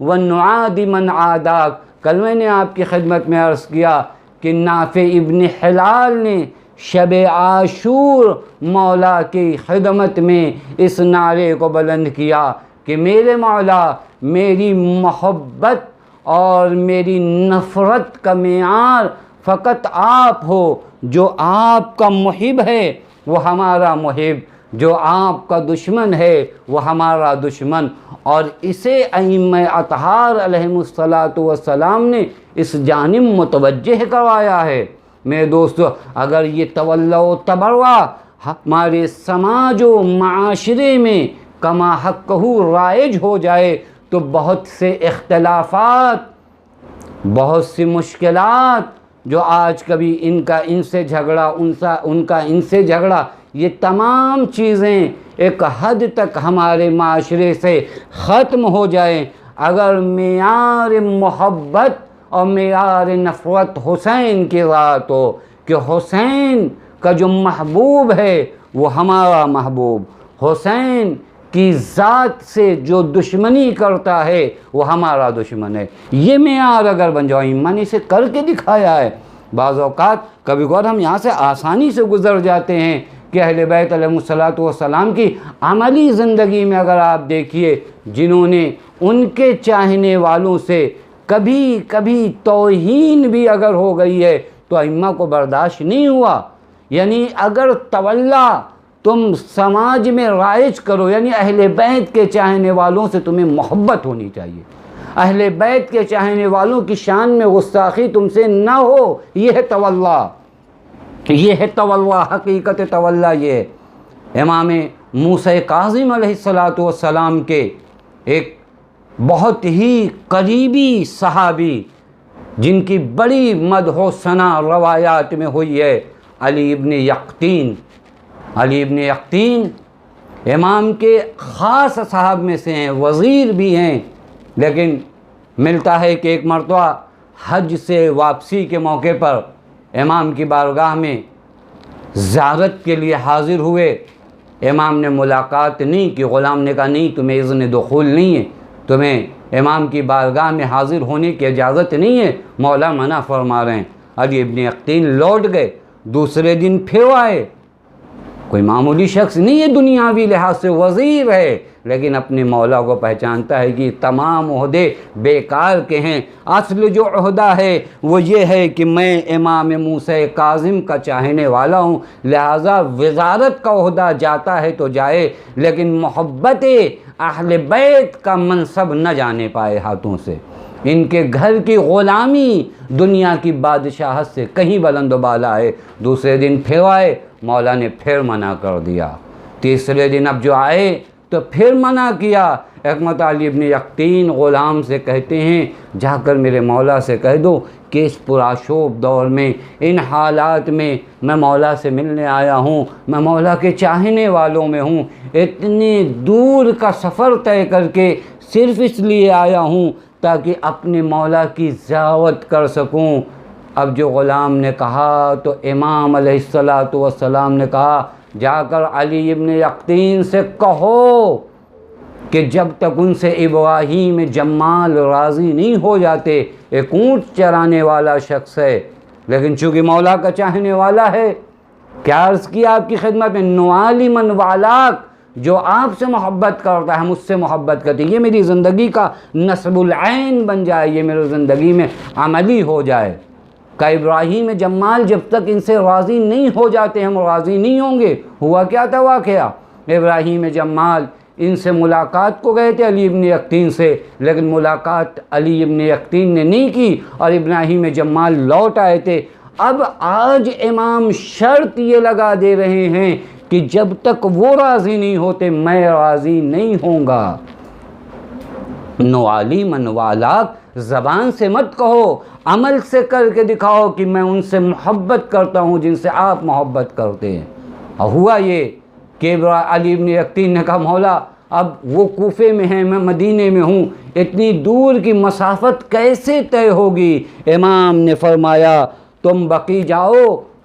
ونعادی من عاداک۔ کل میں نے آپ کی خدمت میں عرض کیا کہ نافع ابن حلال نے شب عاشور مولا کی خدمت میں اس نعرے کو بلند کیا کہ میرے مولا، میری محبت اور میری نفرت کا معیار فقط آپ ہو۔ جو آپ کا محب ہے وہ ہمارا محب، جو آپ کا دشمن ہے وہ ہمارا دشمن۔ اور اسے ائمہ اطہار علیہم الصلاۃ والسلام نے اس جانب متوجہ کروایا ہے۔ میرے دوستو، اگر یہ تولا و تبرع ہمارے سماج و معاشرے میں کما حقہ رائج ہو جائے تو بہت سے اختلافات، بہت سی مشکلات جو آج کبھی ان کا ان سے جھگڑا، ان کا ان سے جھگڑا، یہ تمام چیزیں ایک حد تک ہمارے معاشرے سے ختم ہو جائیں اگر معیار محبت اور معیار نفرت حسین کی ذات ہو، کہ حسین کا جو محبوب ہے وہ ہمارا محبوب، حسین کی ذات سے جو دشمنی کرتا ہے وہ ہمارا دشمن ہے۔ یہ معیار اگر بن جائے، میں نے اسے کر کے دکھایا ہے۔ بعض اوقات کبھی کبھار ہم یہاں سے آسانی سے گزر جاتے ہیں کہ اہل بیت علیہ الصلاۃ والسلام کی عملی زندگی میں اگر آپ دیکھیے، جنہوں نے ان کے چاہنے والوں سے کبھی کبھی توہین بھی اگر ہو گئی ہے تو ائمہ کو برداشت نہیں ہوا۔ یعنی اگر تولا تم سماج میں رائج کرو، یعنی اہل بیت کے چاہنے والوں سے تمہیں محبت ہونی چاہیے، اہل بیت کے چاہنے والوں کی شان میں گستاخی تم سے نہ ہو، یہ ہے تولا، یہ ہے تولا، حقیقت تولا یہ ہے۔ امام موسیٰ کاظم علیہ الصلاۃ والسلام کے ایک بہت ہی قریبی صحابی جن کی بڑی مدح و ثنا روایات میں ہوئی ہے، علی ابن یقطین۔ علی ابن یقطین امام کے خاص صحاب میں سے ہیں، وزیر بھی ہیں، لیکن ملتا ہے کہ ایک مرتبہ حج سے واپسی کے موقع پر امام کی بارگاہ میں زیارت کے لیے حاضر ہوئے۔ امام نے ملاقات نہیں کی، غلام نے کہا نہیں، تمہیں اذن دخول نہیں ہے، تمہیں امام کی بارگاہ میں حاضر ہونے کی اجازت نہیں ہے، مولا منع فرما رہے ہیں۔ علی ابن یقطین لوٹ گئے، دوسرے دن پھر آئے۔ کوئی معمولی شخص نہیں ہے، دنیاوی لحاظ سے وزیر ہے، لیکن اپنے مولا کو پہچانتا ہے کہ تمام عہدے بیکار کے ہیں، اصل جو عہدہ ہے وہ یہ ہے کہ میں امام موسیٰ کاظم کا چاہنے والا ہوں، لہٰذا وزارت کا عہدہ جاتا ہے تو جائے، لیکن محبت اہل بیت کا منصب نہ جانے پائے ہاتھوں سے۔ ان کے گھر کی غلامی دنیا کی بادشاہت سے کہیں بلند و بالا ہے۔ دوسرے دن پھر آئے، مولا نے پھر منع کر دیا۔ تیسرے دن اب جو آئے تو پھر منع کیا۔ حکمت علی ابن یقطین غلام سے کہتے ہیں، جا کر میرے مولا سے کہہ دو کہ اس پرآشوب دور میں، ان حالات میں میں مولا سے ملنے آیا ہوں، میں مولا کے چاہنے والوں میں ہوں، اتنے دور کا سفر طے کر کے صرف اس لیے آیا ہوں تاکہ اپنے مولا کی زیارت کر سکوں۔ اب جو غلام نے کہا تو امام علیہ الصلاۃ والسلام نے کہا، جا کر علی ابن یقطین سے کہو کہ جب تک ان سے ابراہیم جمال راضی نہیں ہو جاتے، ایک اونٹ چرانے والا شخص ہے لیکن چونکہ مولا کا چاہنے والا ہے، کیا عرض کیا آپ کی خدمت میں، نوالی من والاک، جو آپ سے محبت کرتا ہے، مجھ سے محبت کرتی ہے، یہ میری زندگی کا نصب العین بن جائے، یہ میری زندگی میں عملی ہو جائے۔ کہ ابراہیم جمال جب تک ان سے راضی نہیں ہو جاتے ہم راضی نہیں ہوں گے۔ ہوا کیا تھا واقعہ؟ ابراہیم جمال ان سے ملاقات کو گئے تھے علی ابن یقطین سے، لیکن ملاقات علی ابن یقطین نے نہیں کی اور ابراہیم جمال لوٹ آئے تھے۔ اب آج امام شرط یہ لگا دے رہے ہیں کہ جب تک وہ راضی نہیں ہوتے میں راضی نہیں ہوں گا۔ نوالی من والاک زبان سے مت کہو، عمل سے کر کے دکھاؤ کہ میں ان سے محبت کرتا ہوں جن سے آپ محبت کرتے ہیں۔ اور ہوا یہ کہ علی ابن یقطین نے کہا، مولا اب وہ کوفے میں ہیں، میں مدینے میں ہوں، اتنی دور کی مسافت کیسے طے ہوگی؟ امام نے فرمایا تم بقی جاؤ،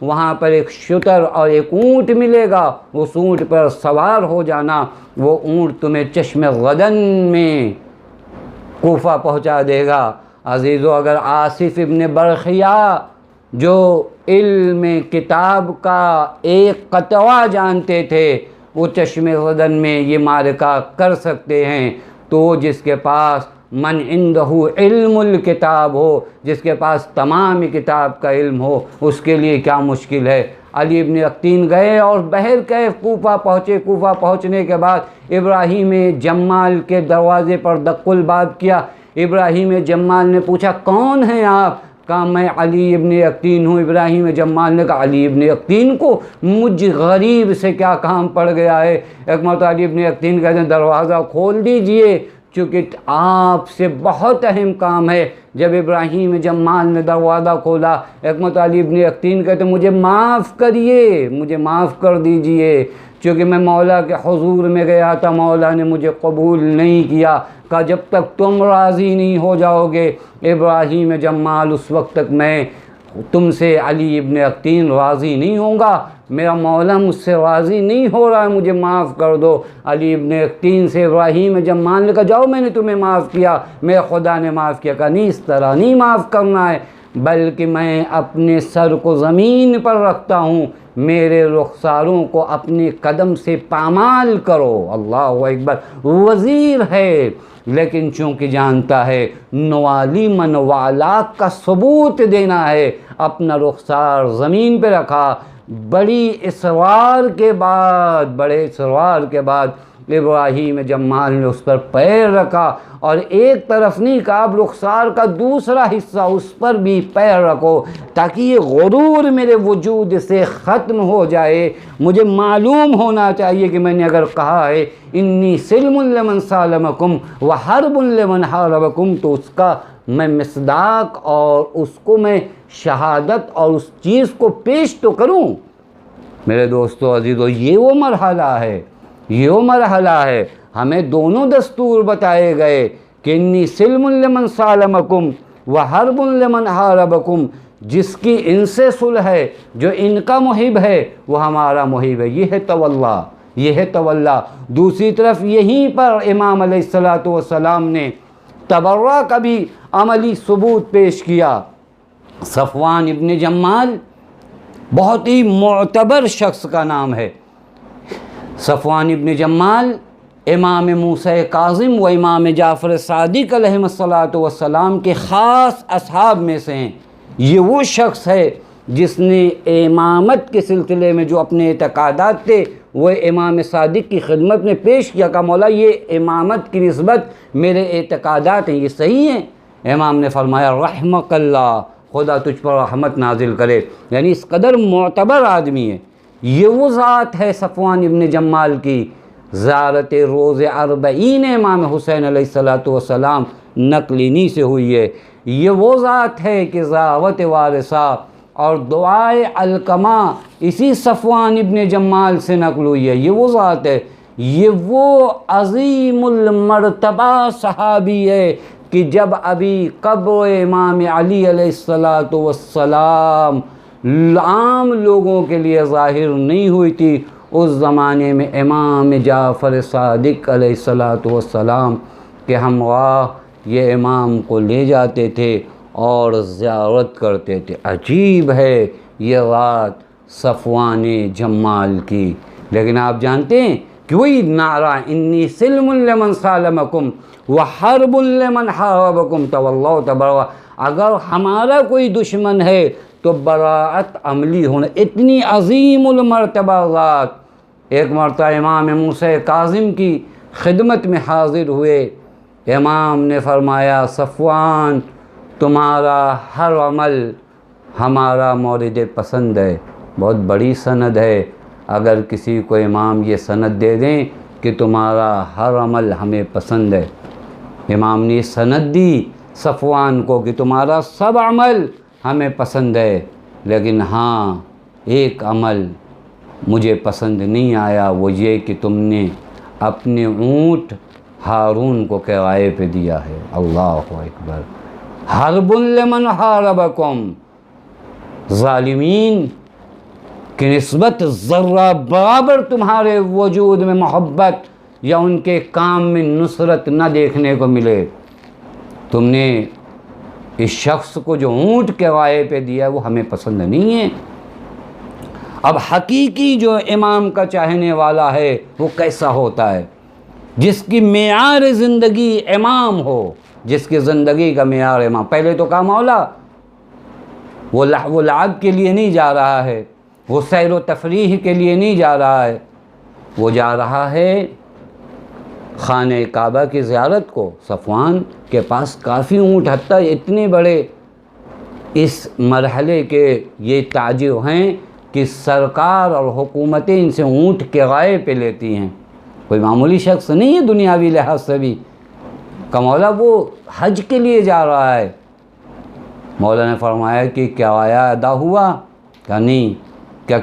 وہاں پر ایک شتر اور ایک اونٹ ملے گا، اس اونٹ پر سوار ہو جانا، وہ اونٹ تمہیں چشم غدن میں کوفہ پہنچا دے گا۔ عزیزو، اگر آصف ابن برخیا جو علم کتاب کا ایک قطعہ جانتے تھے، وہ چشم غدن میں یہ معرکہ کر سکتے ہیں، تو جس کے پاس من عنده علم الکتاب ہو، جس کے پاس تمام کتاب کا علم ہو، اس کے لیے کیا مشکل ہے؟ علی ابن یقطین گئے اور بہر کیف کوفہ پہنچے۔ کوفہ پہنچنے کے بعد ابراہیم جمال کے دروازے پر دق الباب کیا۔ ابراہیم جمال نے پوچھا کون ہیں آپ؟ کہا میں علی ابن یقطین ہوں۔ ابراہیم جمال نے کہا علی ابن یقطین کو مجھ غریب سے کیا کام پڑ گیا ہے؟ ایک مرتبہ علی ابن یقطین کہتے ہیں دروازہ کھول دیجئے، چونکہ آپ سے بہت اہم کام ہے۔ جب ابراہیم جمال نے دروازہ کھولا، ایک مرتبہ علی ابن یقطین کہتے ہیں مجھے معاف کریے، مجھے معاف کر دیجئے، چونکہ میں مولا کے حضور میں گیا تھا، مولا نے مجھے قبول نہیں کیا۔ کہا جب تک تم راضی نہیں ہو جاؤ گے ابراہیم جمال، اس وقت تک میں تم سے علی ابن یقطین راضی نہیں ہوں گا، میرا مولا مجھ سے راضی نہیں ہو رہا ہے، مجھے معاف کر دو۔ علی ابن یقطین سے ابراہیم جمال نے کہا جاؤ میں نے تمہیں معاف کیا، میرے خدا نے معاف کیا۔ کہا نہیں، اس طرح نہیں معاف کرنا ہے، بلکہ میں اپنے سر کو زمین پر رکھتا ہوں، میرے رخساروں کو اپنے قدم سے پامال کرو۔ اللہ اکبر۔ وزیر ہے لیکن چونکہ جانتا ہے نوالی من والاک کا ثبوت دینا ہے، اپنا رخسار زمین پہ رکھا۔ بڑے اصرار کے بعد ابراہیم جمال نے اس پر پیر رکھا، اور ایک طرف نہیں کہا، اب رخسار کا دوسرا حصہ اس پر بھی پیر رکھو تاکہ یہ غرور میرے وجود سے ختم ہو جائے۔ مجھے معلوم ہونا چاہیے کہ میں نے اگر کہا ہے انی سلم لمن سالمکم وحرب لمن حاربکم، تو اس کا میں مصداق اور اس کو میں شہادت اور اس چیز کو پیش تو کروں۔ میرے دوستو عزیزو، یہ وہ مرحلہ ہے، ہمیں دونوں دستور بتائے گئے کہ انی سلم لمن سالمکم وحرب لمن حاربکم، جس کی ان سے صلح ہے، جو ان کا محب ہے، وہ ہمارا محب ہے۔ یہ ہے تولا۔ دوسری طرف یہیں پر امام علیہ السلام نے تبرہ کا بھی عملی ثبوت پیش کیا۔ صفوان ابن جمال بہت ہی معتبر شخص کا نام ہے۔ صفوان ابن جمال امام موسیٰ کاظم و امام جعفر صادق علیہ السلام کے خاص اصحاب میں سے ہیں۔ یہ وہ شخص ہے جس نے امامت کے سلسلے میں جو اپنے اعتقادات تھے وہ امام صادق کی خدمت میں پیش کیا، کہ مولا یہ امامت کی نسبت میرے اعتقادات ہیں، یہ صحیح ہیں؟ امام نے فرمایا رحمک اللہ، خدا تجھ پر رحمت نازل کرے، یعنی اس قدر معتبر آدمی ہے۔ یہ وہ ذات ہے صفوان ابن جمال کی زیارت روز اربعین امام حسین علیہ السلام نقلینی سے ہوئی ہے۔ یہ وہ ذات ہے کہ زاوت وارثہ اور دعائے علقمہ اسی صفوان ابن جمال سے نقل ہوئی ہے۔ یہ وہ ذات ہے، یہ وہ عظیم المرتبہ صحابی ہے کہ جب ابھی قبر امام علی علیہ السلام عام لوگوں کے لیے ظاہر نہیں ہوئی تھی، اس زمانے میں امام جعفر صادق علیہ السلام کے ہمراہ یہ امام کو لے جاتے تھے اور زیارت کرتے تھے۔ عجیب ہے یہ رات صفوان جمال کی۔ لیکن آپ جانتے ہیں کہ وہی نعرہ انی سلم لمن سالمکم وحرب لمن حاربکم تولوا تبروا، اگر ہمارا کوئی دشمن ہے تو براعت عملی ہونا۔ اتنی عظیم المرتبہ ذات ایک مرتبہ امام موسیٰ کاظم کی خدمت میں حاضر ہوئے۔ امام نے فرمایا صفوان تمہارا ہر عمل ہمارا مورد پسند ہے۔ بہت بڑی سند ہے، اگر کسی کو امام یہ سند دے دیں کہ تمہارا ہر عمل ہمیں پسند ہے۔ امام نے سند دی صفوان کو کہ تمہارا سب عمل ہمیں پسند ہے، لیکن ہاں ایک عمل مجھے پسند نہیں آیا، وہ یہ کہ تم نے اپنے اونٹ ہارون کو کرائے پہ دیا ہے۔ اللہ اکبر۔ حرب لمن حاربکم، ظالمین کی نسبت ذرہ برابر تمہارے وجود میں محبت یا ان کے کام میں نصرت نہ دیکھنے کو ملے، تم نے اس شخص کو جو اونٹ کرائے پہ دیا وہ ہمیں پسند نہیں ہے۔ اب حقیقی جو امام کا چاہنے والا ہے وہ کیسا ہوتا ہے؟ جس کی معیار زندگی امام ہو، جس کی زندگی کا معیار امام۔ پہلے تو کہا مولا وہ لہو و لعب کے لیے نہیں جا رہا ہے، وہ سیر و تفریح کے لیے نہیں جا رہا ہے، وہ جا رہا ہے خانہ کعبہ کی زیارت کو۔ صفوان کے پاس کافی اونٹ، حتیٰ اتنے بڑے اس مرحلے کے یہ تاجر ہیں کہ سرکار اور حکومتیں ان سے اونٹ کرائے پہ لیتی ہیں۔ کوئی معمولی شخص نہیں ہے دنیاوی لحاظ سے بھی۔ کہ مولا وہ حج کے لیے جا رہا ہے۔ مولا نے فرمایا کہ کرایہ ادا ہوا؟ کہ نہیں۔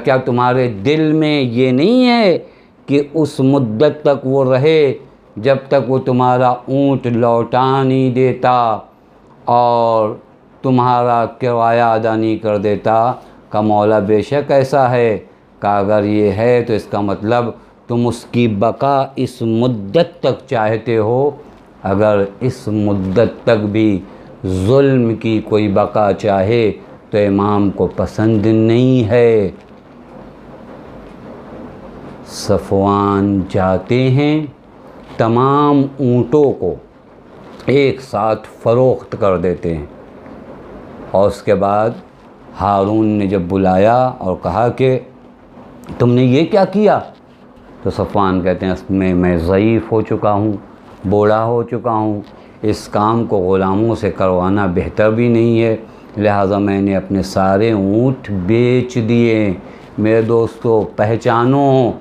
کیا تمہارے دل میں یہ نہیں ہے کہ اس مدت تک وہ رہے جب تک وہ تمہارا اونٹ لوٹا نہیں دیتا اور تمہارا کرایہ ادا نہیں کر دیتا؟ کہ مولا بے شک ایسا ہے۔ کہ اگر یہ ہے تو اس کا مطلب تم اس کی بقا اس مدت تک چاہتے ہو۔ اگر اس مدت تک بھی ظلم کی کوئی بقا چاہے تو امام کو پسند نہیں ہے۔ صفوان جاتے ہیں، تمام اونٹوں کو ایک ساتھ فروخت کر دیتے ہیں، اور اس کے بعد ہارون نے جب بلایا اور کہا کہ تم نے یہ کیا کیا، تو صفوان کہتے ہیں میں ضعیف ہو چکا ہوں، بوڑھا ہو چکا ہوں، اس کام کو غلاموں سے کروانا بہتر بھی نہیں ہے، لہٰذا میں نے اپنے سارے اونٹ بیچ دیے۔ میرے دوستو پہچانو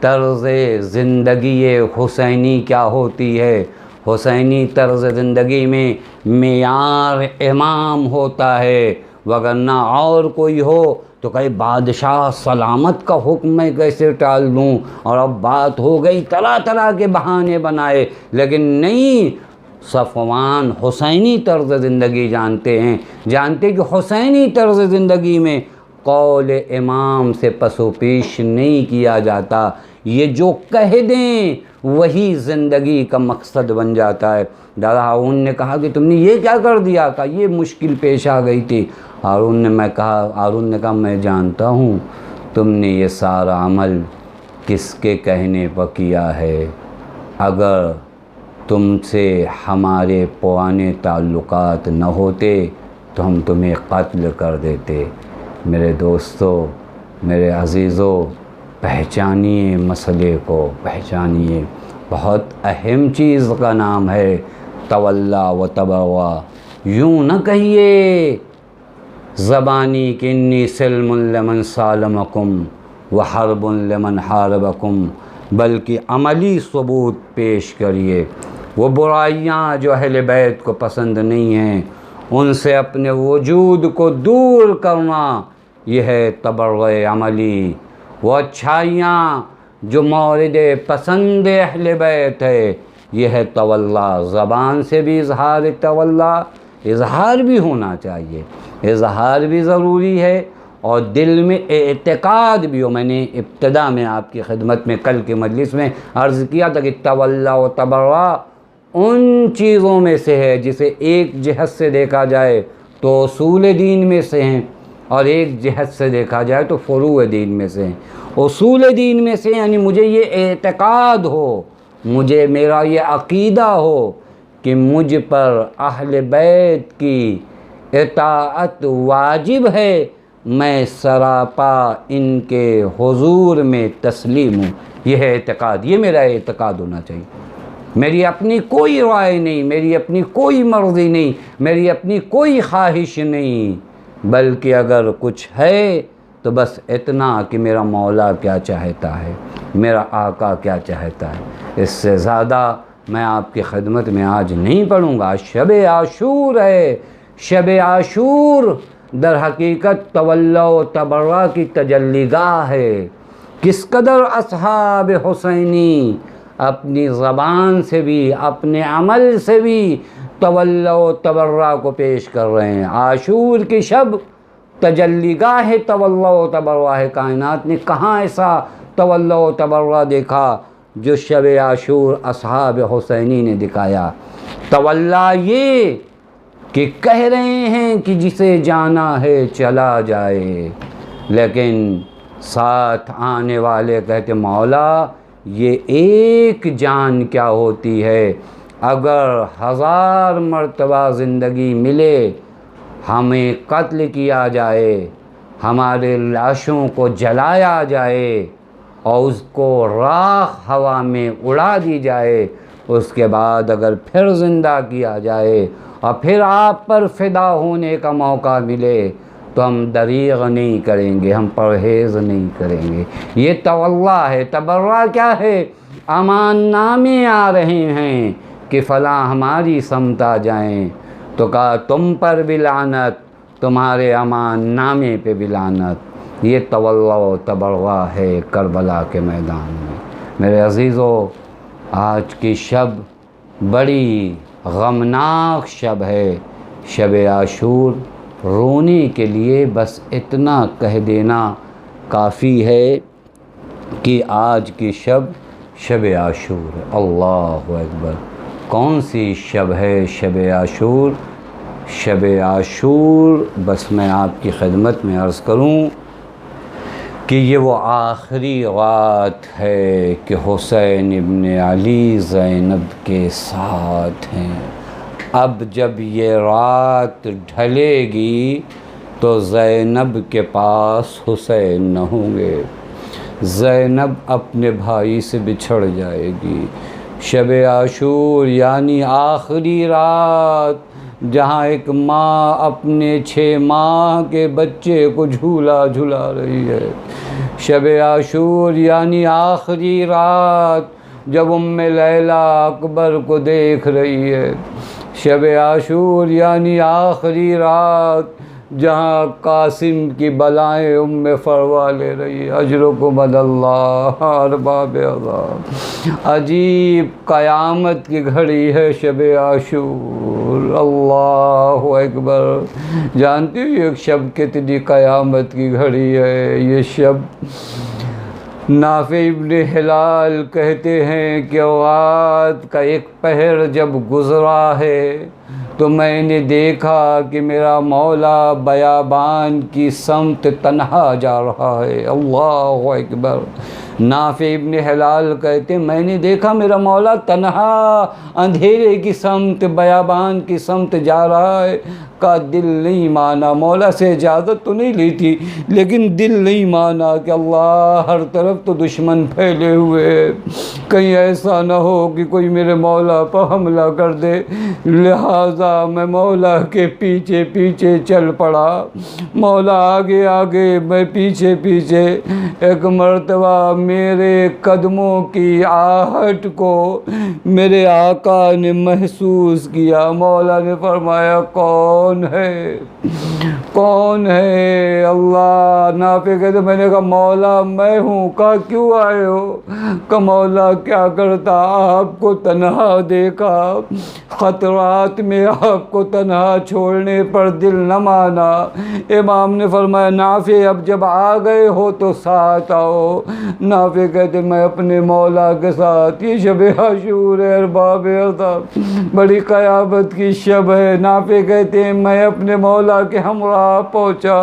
طرز زندگی حسینی کیا ہوتی ہے۔ حسینی طرز زندگی میں معیار امام ہوتا ہے، وگرنہ اور کوئی ہو تو کہیں بادشاہ سلامت کا حکم میں کیسے ٹال دوں، اور اب بات ہو گئی طرح طرح کے بہانے بنائے، لیکن نہیں، صفوان حسینی طرز زندگی جانتے ہیں، جانتے کہ حسینی طرز زندگی میں قول امام سے پس و پیش نہیں کیا جاتا، یہ جو کہہ دیں وہی زندگی کا مقصد بن جاتا ہے۔ دادا ہارون نے کہا کہ تم نے یہ کیا کر دیا؟ کہا یہ مشکل پیش آ گئی تھی۔ ہارون نے کہا میں جانتا ہوں تم نے یہ سارا عمل کس کے کہنے پر کیا ہے، اگر تم سے ہمارے پرانے تعلقات نہ ہوتے تو ہم تمہیں قتل کر دیتے۔ میرے دوستو، میرے عزیزو، پہچانیے مسئلے کو، پہچانیے۔ بہت اہم چیز کا نام ہے تولا و تبوا۔ یوں نہ کہیے زبانی کہ انی سلم لمن سالمکم و حرب لمن حاربکم، بلکہ عملی ثبوت پیش کریے۔ وہ برائیاں جو اہل بیت کو پسند نہیں ہیں ان سے اپنے وجود کو دور کرنا، یہ ہے تبرع عملی۔ وہ اچھائیاں جو مورد پسند اہل بیت ہے، یہ ہے تولا۔ زبان سے بھی اظہار تولا، اظہار بھی ہونا چاہیے، اظہار بھی ضروری ہے، اور دل میں اعتقاد بھی ہو۔ میں نے ابتدا میں آپ کی خدمت میں کل کے مجلس میں عرض کیا تھا کہ تولا و تبرع ان چیزوں میں سے ہے جسے ایک جہت سے دیکھا جائے تو اصول دین میں سے ہیں، اور ایک جہت سے دیکھا جائے تو فروع دین میں سے ہیں۔ اصول دین میں سے یعنی مجھے یہ اعتقاد ہو، مجھے میرا یہ عقیدہ ہو کہ مجھ پر اہل بیت کی اطاعت واجب ہے، میں سراپا ان کے حضور میں تسلیم ہوں۔ یہ ہے اعتقاد، یہ میرا اعتقاد ہونا چاہیے۔ میری اپنی کوئی رائے نہیں، میری اپنی کوئی مرضی نہیں، میری اپنی کوئی خواہش نہیں، بلکہ اگر کچھ ہے تو بس اتنا کہ میرا مولا کیا چاہتا ہے، میرا آقا کیا چاہتا ہے۔ اس سے زیادہ میں آپ کی خدمت میں آج نہیں پڑھوں گا۔ شب عاشور ہے، شب عاشور در حقیقت تولا و تبرع کی تجلی گاہ ہے۔ کس قدر اصحاب حسینی اپنی زبان سے بھی اپنے عمل سے بھی تولا و تبرع کو پیش کر رہے ہیں۔ عاشور کی شب تجلی گاہ تولا و تبرع ہے۔ کائنات نے کہاں ایسا تولا و تبرع دیکھا جو شب عاشور اصحاب حسینی نے دکھایا۔ تولا یہ کہ کہہ رہے ہیں کہ جسے جانا ہے چلا جائے، لیکن ساتھ آنے والے کہتے مولا یہ ایک جان کیا ہوتی ہے، اگر 1000 مرتبہ زندگی ملے، ہمیں قتل کیا جائے، ہمارے لاشوں کو جلایا جائے اور اس کو راکھ ہوا میں اڑا دی جائے، اس کے بعد اگر پھر زندہ کیا جائے اور پھر آپ پر فدا ہونے کا موقع ملے تو ہم دریغ نہیں کریں گے، ہم پرہیز نہیں کریں گے۔ یہ تولا ہے۔ تبرع کیا ہے؟ امان نامے آ رہے ہیں کہ فلاں ہماری سمت آ جائیں، تو کہا تم پر بھی لعنت، تمہارے امان نامے پہ بھی لعنت۔ یہ تولا و تبرع ہے کربلا کے میدان میں۔ میرے عزیزو، آج کی شب بڑی غمناک شب ہے، شب عاشور۔ رونے کے لیے بس اتنا کہہ دینا کافی ہے کہ آج کی شب شب عاشور ہے۔ اللہ اکبر! کون سی شب ہے شب عاشور؟ شب عاشور بس میں آپ کی خدمت میں عرض کروں کہ یہ وہ آخری رات ہے کہ حسین ابن علی زینب کے ساتھ ہیں۔ اب جب یہ رات ڈھلے گی تو زینب کے پاس حسین نہ ہوں گے، زینب اپنے بھائی سے بچھڑ جائے گی۔ شب عاشور یعنی آخری رات جہاں ایک ماں اپنے 6 ماہ کے بچے کو جھولا جھلا رہی ہے۔ شب عاشور یعنی آخری رات جب ام لیلہ اکبر کو دیکھ رہی ہے۔ شب عاشور یعنی آخری رات جہاں قاسم کی بلائیں ام فروا لے رہی ہے۔ اجرکم اللہ ارباب عذاب۔ عجیب قیامت کی گھڑی ہے شب عاشور۔ اللہ اکبر! جانتی ہو ایک شب کتنی قیامت کی گھڑی ہے یہ شب؟ نافع ابن ہلال کہتے ہیں کہ رات کا ایک پہر جب گزرا ہے تو میں نے دیکھا کہ میرا مولا بیابان کی سمت تنہا جا رہا ہے۔ اللہ اکبر! نافع ابن ہلال کہتے ہیں میں نے دیکھا میرا مولا تنہا اندھیرے کی سمت بیابان کی سمت جا رہا ہے۔ کا دل نہیں مانا، مولا سے اجازت تو نہیں لی تھی لیکن دل نہیں مانا کہ اللہ ہر طرف تو دشمن پھیلے ہوئے، کہیں ایسا نہ ہو کہ کوئی میرے مولا پر حملہ کر دے، لہٰذا میں مولا کے پیچھے پیچھے چل پڑا۔ مولا آگے آگے، میں پیچھے پیچھے۔ ایک مرتبہ میرے قدموں کی آہٹ کو میرے آقا نے محسوس کیا۔ مولا نے فرمایا کون ہے؟ کون ہے؟ اللہ! نافع کہتے میں نے کہا مولا میں ہوں۔ کہا کیوں آئے ہو؟ کہ مولا کیا کرتا، آپ کو تنہا دیکھا، خطرات میں آپ کو تنہا چھوڑنے پر دل نہ مانا۔ امام نے فرمایا نافع اب جب آ گئے ہو تو ساتھ آؤ۔ نافع کہتے میں اپنے مولا کے ساتھ۔ یہ شب عاشور ہے ارباب عذاب، بڑی قیامت کی شب ہے۔ نافع کہتے ہیں میں اپنے مولا کے ہمراہ پہنچا۔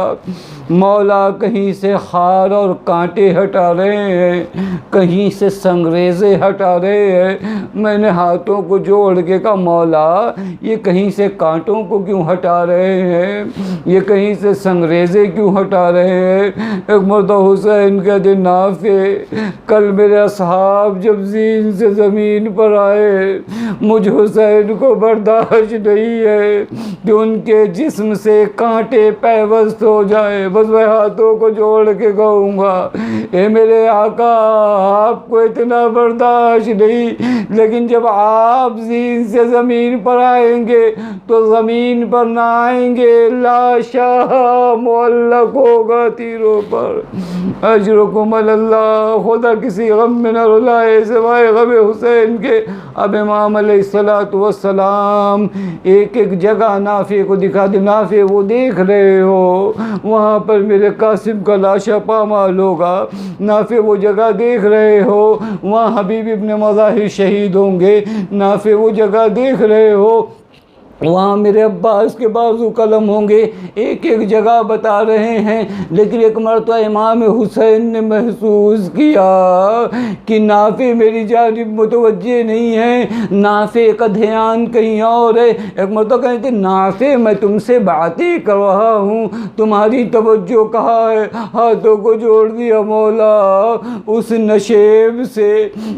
مولا کہیں سے خار اور کانٹے ہٹا رہے ہیں، کہیں سے سنگریزے ہٹا رہے ہیں۔ میں نے ہاتھوں کو جوڑ کے کہا مولا یہ کہیں سے کانٹوں کو کیوں ہٹا رہے ہیں، یہ کہیں سے سنگریزے کیوں ہٹا رہے ہیں؟ ایک مرتبہ حسین کہتے نافع کل میرے اصحاب جب زین سے زمین پر آئے، مجھ حسین کو برداشت نہیں ہے کہ ان کے جسم سے کانٹے پیوست ہو جائے۔ بس میں ہاتھوں کو جوڑ کے کہوں گا اے میرے آقا آپ کو اتنا برداشت نہیں، لیکن جب آپ زین سے زمین پر آئیں گے تو زمین پر نہ آئیں گے، لاشا معلق ہوگا تیروں پر۔ اجرکم اللہ، خدا کسی غم میں نہ رلائے سوائے غم حسین کے۔ اب امام علیہ السلام ایک ایک جگہ نافع کو دکھا دے، نافع وہ دیکھ رہے ہو وہاں پر میرے قاسم کا لاشا پامال ہوگا، نافع وہ جگہ دیکھ رہے ہو وہاں حبیب ابن مظاہر شہید ہوں گے، نافع وہ جگہ دیکھ رہے ہو وہاں میرے عباس کے بازو قلم ہوں گے، ایک ایک جگہ بتا رہے ہیں۔ لیکن ایک مرتبہ امام حسین نے محسوس کیا کہ نافع میری جانب متوجہ نہیں ہے، نافع کا دھیان کہیں اور ہے۔ ایک مرتبہ کہتے ہیں نافع میں تم سے باتیں کر رہا ہوں، تمہاری توجہ کہاں ہے؟ ہاتھوں کو جوڑ دیا مولا، اس نشیب سے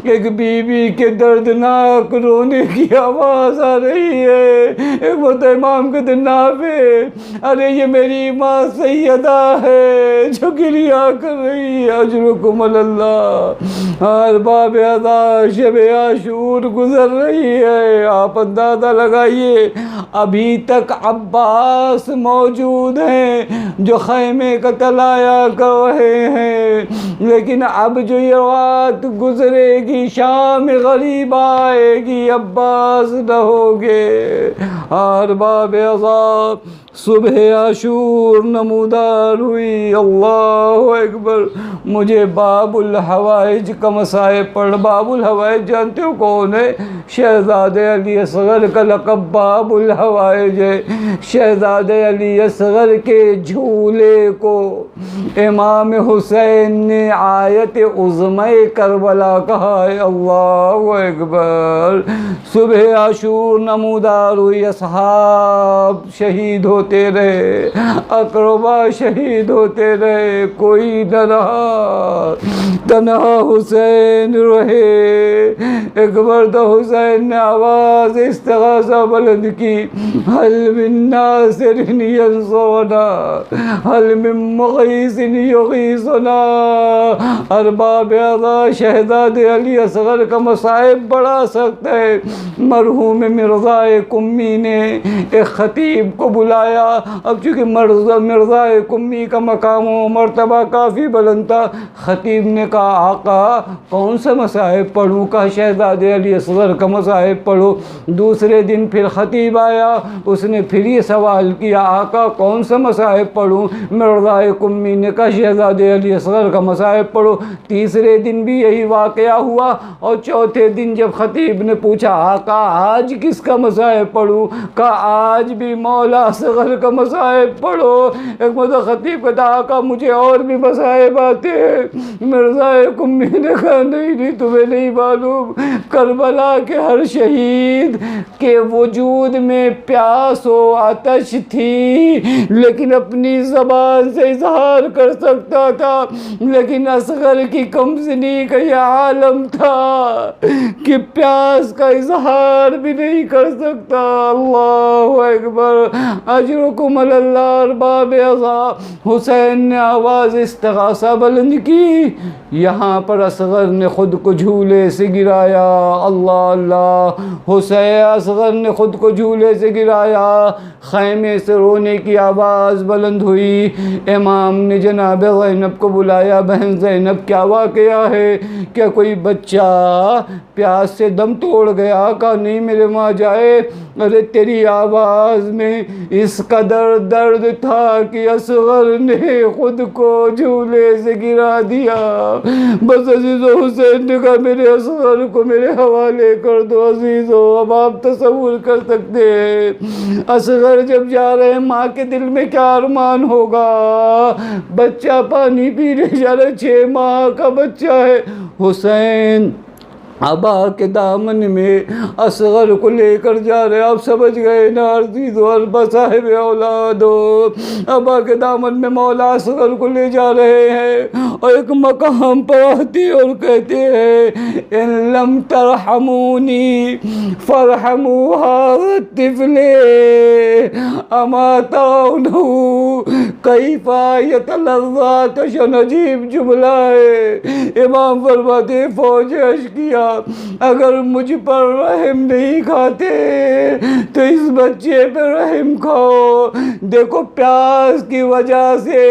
ایک بیوی کے دردناک رونے کی آواز آ رہی ہے۔ ایک مرتبہ امام کے دن نافع، ارے یہ میری ماں سیدہ ہے جو گریہ کر رہی ہے، اجرکم اللہ۔ ارباب عطا شب عاشور گزر رہی ہے، آپ اندازہ لگائیے ابھی تک عباس موجود ہیں جو خیمے کا تلایا کر رہے ہیں، لیکن اب جو یہ رات گزرے گی شام غریب آئے گی عباس نہ ہوگے۔ ارباب عذاب صبح عاشور نمودار ہوئی، اللہ اکبر۔ مجھے باب الحوائج کا مصائب پڑھ، باب الحوائج جانتے ہو کون ہے؟ شہزادے علی اصغر کا لقب باب الحوائج ہے۔ شہزادے علی اصغر کے جھولے کو امام حسین نے آیت عظمی کربلا کہا ہے، اللہ اکبر۔ صبح عاشور نمودار ہوئی، اصحاب شہید ہوتے رہے، اقربا شہید ہوتے رہے، کوئی نہ رہا، تنہا حسین رہے۔ ایک مرد حسین نے آواز استغاثہ بلند کی، حل من ناصر ینصرنا، حل من مغیث یغیثنا۔ ارباب عطا شہزادے علی اصغر کا مصائب بڑا سخت ہے۔ مرحوم مرزا قمی نے ایک خطیب کو بلایا، اب چونکہ مرزا قمی کا مقام و مرتبہ کافی بلند تھا، خطیب نے کہا آقا کون سا مصائب پڑھوں؟ کہا شہزادے علی اصغر کا مصائب پڑھو۔ دوسرے دن پھر خطیب آیا، اس نے پھر یہ سوال کیا آقا کون سا مصائب پڑھوں؟ مرزا قمی نے کہا شہزادے علی اصغر کا مصائب پڑھو۔ تیسرے دن بھی یہی واقعہ ہوا، اور چوتھے دن جب خطیب نے پوچھا آقا آج کس کا مصائب پڑھوں؟ کہا آج بھی مولا اصغر کا مصائب پڑھو۔ ایک مرتبہ خطیب کہتا آقا مجھے اور بھی مصائب آتے ہیں۔ مرزا قمی نے کہا نہیں تمہیں نہیں معلوم، کربلا کے ہر شہید کے وجود میں پیاس و آتش تھی، لیکن اپنی زبان سے اظہار کر سکتا تھا، لیکن اصغر کی کمزنی کا یہ عالم تھا کہ پیاس کا اظہار بھی نہیں کر سکتا۔ اللہ اکبر، اجرکم اللہ ارباب عطا۔ حسین نے آواز استغاثہ بلند کی، یہاں پر اصغر نے خود کو جھولے سے گرایا، اللہ اللہ، حسین اصغر نے خود کو جھولے سے گرایا، خیمے سے رونے کی آواز بلند ہوئی۔ امام نے جناب زینب کو بلایا، بہن زینب کیا واقعہ ہے؟ کیا کوئی بچہ پیاس سے دم توڑ گیا؟ کہا نہیں میرے ماں جائے، ارے تیری آواز میں اس قدر درد تھا کہ اصغر نے خود کو جھولے سے گرا دیا۔ بس عزیزو حسین نے کہا میرے اصغر کو میرے حوالے کر دو۔ عزیزو اب آپ تصور کر سکتے ہیں اصغر جب جا رہے ہیں ماں کے دل میں کیا ارمان ہوگا؟ بچہ پانی پینے جا رہا ہے، 6 ماہ کا بچہ ہے۔ حسین ابا کے دامن میں اصغر کو لے کر جا رہے، آپ سمجھ گئے نا عزیزو، اربا صاحب اولادو، ابا کے دامن میں مولا اصغر کو لے جا رہے ہیں، اور ایک مقام پر آتے اور کہتے ہیں ان لم ترحمونی فرحموا هذا الطفل اما ترونه کیفا یتلظا کشن عجیب جملہ ہے۔ امام فرماتے فوج اشکیا اگر مجھ پر رحم نہیں کھاتے تو اس بچے پہ رحم کھاؤ۔ دیکھو پیاس کی وجہ سے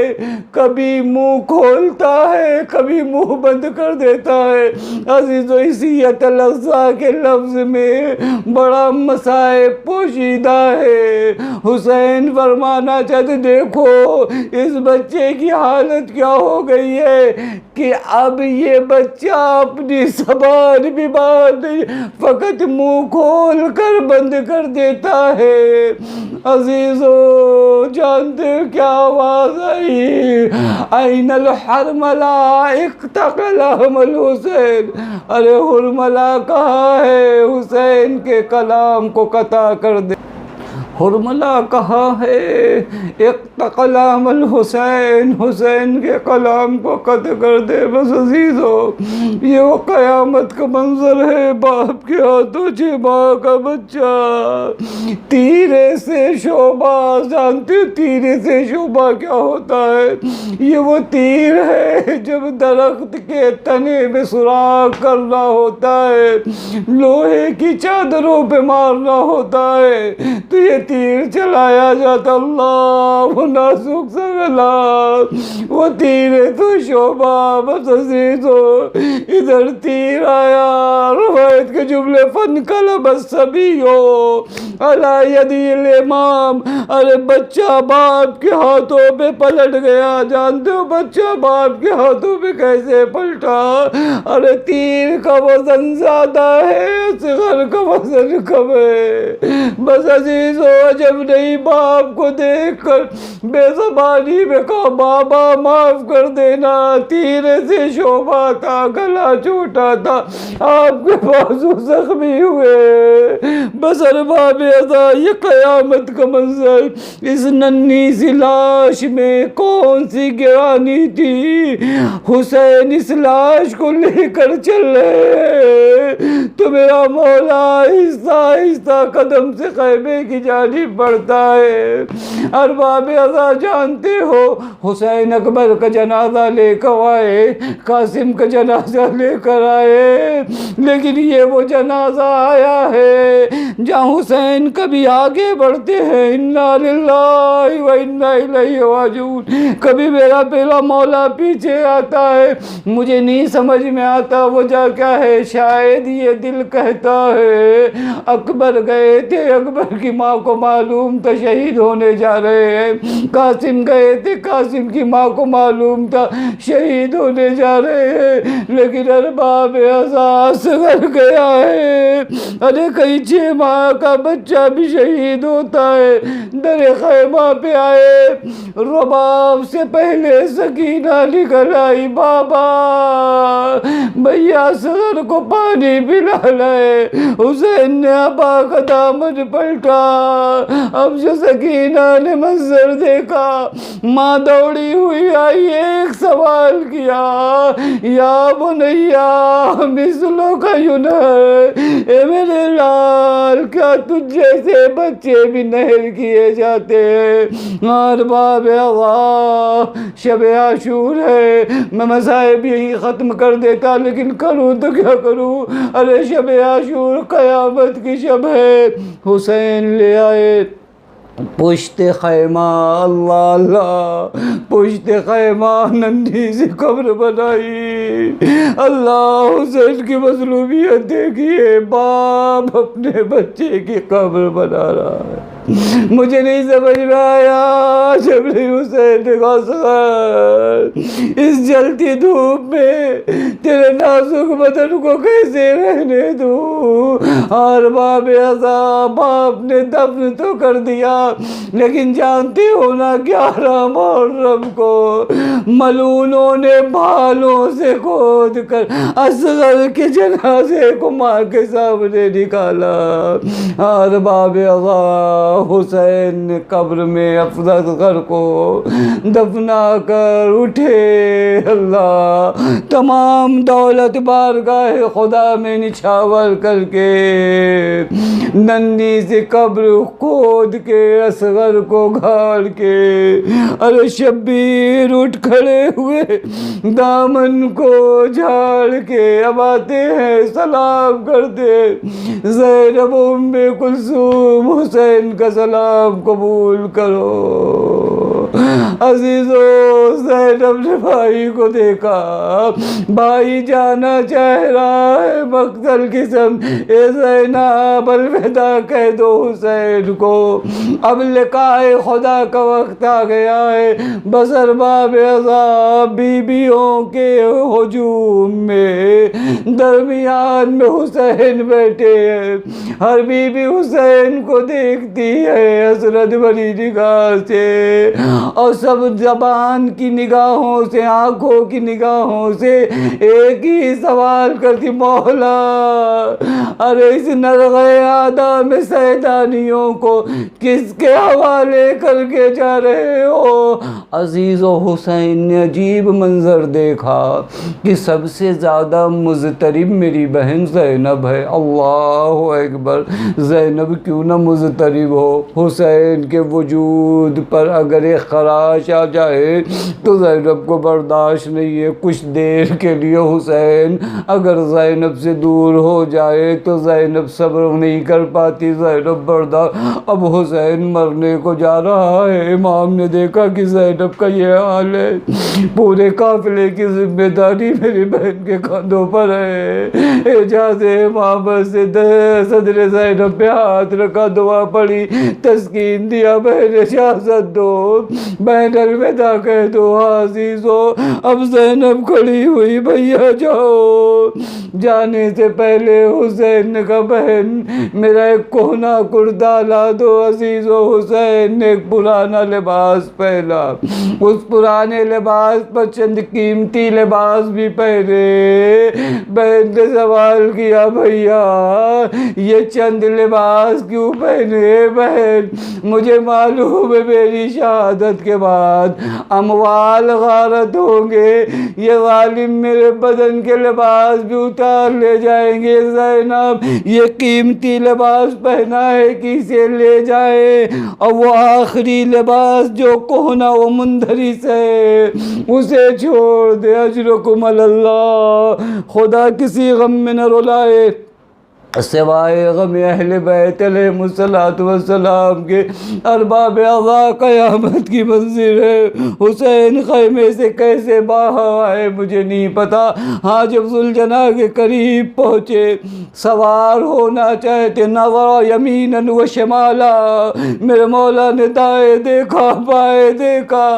کبھی منہ کھولتا ہے کبھی منہ بند کر دیتا ہے۔ عزیزو اسی یتلظا کے لفظ میں بڑا مصائب پوشیدہ ہے۔ حسین فرمانا چاہتے دیکھو اس بچے کی حالت کیا ہو گئی ہے کہ اب یہ بچہ اپنی زبان بھی بات نہیں فقط منہ کھول کر بند کر دیتا ہے۔ عزیزو جانتے ہو کیا آواز آئی؟ این الحرملہ اقتقلہم الحسین، ارے حرملہ کہاں ہے؟ حسین کے کلام کو قطع کر دے۔ حرملہ کہاں ہے؟ اقتقلہم الحسین، حسین کے کلام کو قطع کر دے۔ بس عزیزو یہ وہ قیامت کا منظر ہے، باپ کے ہاتھوں ماں کا بچہ تیرے سے شعبہ، جانتے تیرے سے شعبہ کیا ہوتا ہے؟ یہ وہ تیر ہے جب درخت کے تنے میں سوراخ کرنا ہوتا ہے، لوہے کی چادروں پہ مارنا ہوتا ہے تو یہ تیر چلایا جاتا۔ اللہ وہ نازک سا گلا، وہ تیر ہے تو شعبہ۔ بس عزیزو ادھر تیر آیا، روایت کے جملے فانقلب الصبی علی یدی الامام، ارے بچہ باپ کے ہاتھوں پہ پلٹ گیا۔ جانتے ہو بچہ باپ کے ہاتھوں پہ کیسے پلٹا؟ ارے تیر کا وزن زیادہ ہے، اصغر کا وزن کم ہے۔ بس عزیزو عجب نہیں، باپ کو دیکھ کر بے زبانی میں کہا بابا معاف کر دینا، تیرے سے شعبہ تھا، گلا چھوٹا تھا، آپ کے بازو زخمی ہوئے۔ بس ارباب اعضاء یہ قیامت کا منظر، اس ننھی سی لاش میں کون سی گرانی تھی؟ حسین اس لاش کو لے کر چل رہے تو میرا مولا آہستہ آہستہ قدم سے خیمے کی جانب بڑھتا ہے۔ ارباب اعضاء جانتے ہو حسین اکبر کا جنازہ لے کر آئے، قاسم کا جنازہ لے کر آئے، لیکن یہ وہ جنازہ آیا ہے جہاں حسین کبھی آگے بڑھتے ہیں انا للہ و انا الیہ راجعون، کبھی میرا پہلا مولا پیچھے آتا ہے، مجھے نہیں سمجھ میں آتا وجہ کیا ہے، شاید یہ دل کہتا ہے اکبر گئے تھے، اکبر کی ماں کو معلوم تھا شہید ہونے جا رہے ہیں، قاسم گئے تھے، قاسم کی ماں کو معلوم تھا شہید ہونے جا رہے ہیں، لیکن ارباب اعضاء اصغر گیا ہے، ارے کئی 6 ماہ کا بچہ بھی شہید ہوتا ہے۔ در خیمہ پہ آئے، رباب سے پہلے سکینہ نکل آئی، بابا بھیا اصغر کو پانی پلا لائے۔ حسین نے ابا کا دامن پلٹا، اب جو سکینہ نے منظر دیکھا، ماں دوڑی ہوئی آئی، ایک سوال کیا، یا بنیا مثلو کا ینہر، اے میرے لال کیا تجھ جیسے بچے بھی نہر کیے جاتے ہیں؟ ارباب اعضاء شب عاشور ہے، میں مصائب یہی ختم کر دیتا لیکن کروں تو کیا کروں؟ ارے شب عاشور قیامت کی شب ہے، حسین لے آئے پشت خیمہ، اللہ اللہ پشت خیمہ ننھی سی قبر بنائی۔ اللہ حسین کی مظلومیت دیکھیے، باپ اپنے بچے کی قبر بنا رہا ہے۔ مجھے نہیں سمجھ میں آیا جب حسین نے کہا اصغر اس جلتی دھوپ میں تیرے نازک بدن کو کیسے رہنے دوں؟ ارباب اعضاء باپ نے دفن تو کر دیا لیکن جانتے ہو نا 11 محرم کو ملعونوں نے بھالوں سے کھود کر اصغر کے جنازے کو ماں کے سامنے نکالا۔ ارباب اعضاء حسین نے قبر میں افضل کو دفنا کر اٹھے، اللہ تمام دولت بارگاہ خدا میں نچھاور کر کے ننھی سے قبر کھود کے اصغر کو گھاڑ کے، ارے شبیر اٹھ کھڑے ہوئے دامن کو جھاڑ کے اب آتے ہیں سلام کرتے، زینب ام کلثوم حسین کا سلام قبول کرو۔ عزیزو زینب نے بھائی کو دیکھا، بھائی جانا چاہ رہا ہے مقتل کی سمت، اے زینب الوداع کہہ دو حسین کو، اب لقاء خدا کا وقت آ گیا ہے، بس ارباب عذاب بیویوں کے ہجوم میں درمیان میں حسین بیٹھے ہیں، ہر بیوی حسین کو دیکھتی ہے حسرت بھری نگاہ سے، اور سب زبان کی نگاہوں سے، آنکھوں کی نگاہوں سے ایک ہی سوال کرتی، مولا ارے اس نرغے آدم سیدانیوں کو کس کے حوالے کر کے جا رہے ہو؟ عزیز و حسین نے عجیب منظر دیکھا کہ سب سے زیادہ مضطرب میری بہن زینب ہے، اللہ اکبر، زینب کیوں نہ مضطرب ہو؟ حسین کے وجود پر اگر ایک خراش آ جائے تو زینب کو برداشت نہیں ہے، کچھ دیر کے لیے حسین اگر زینب سے دور ہو جائے تو زینب صبر نہیں کر پاتی، زینب برداشت، اب حسین مرنے کو جا رہا ہے، امام نے دیکھا کہ زینب کا یہ حال ہے، پورے قافلے کی ذمہ داری میری بہن کے کندھوں پر ہے، اجازت امام سے صدر زینب پہ ہاتھ رکھا، دعا پڑی، تسکین دیا، بہن اجازت دو، بہن الوداع کہہ دو عزیزو۔ اب زینب کھڑی ہوئی، بھیا جاؤ، جانے سے پہلے حسین نے کہا بہن میرا ایک کوہنا کرتا لا دو، عزیزو حسین نے ایک پرانا لباس پہنا، اس پرانے لباس پر چند قیمتی لباس بھی پہنے، بہن نے سوال کیا بھیا یہ چند لباس کیوں پہنے؟ بہن مجھے معلوم ہے میری شہادت کے بعد اموال غارت ہوں گے، یہ ظالم میرے بدن کے لباس بھی اتار لے جائیں گے، زینب یہ قیمتی لباس پہنا ہے کہ اسے لے جائے، اور وہ آخری لباس جو کوہنا و مندرس ہے اسے چھوڑ دے، اجرکم اللہ، خدا کسی غم میں نہ رلائے سوائے غم اہل بیت علیہم السلام کے، ارباب عزا قیامت کی منزل ہے، حسین خیمے سے کیسے باہر آئے مجھے نہیں پتا، ہاں جب ذوالجناح کے قریب پہنچے سوار ہونا چاہتے، نظر یمیناً و شمالا، میرے مولا نے دائیں دیکھا بائیں دیکھا،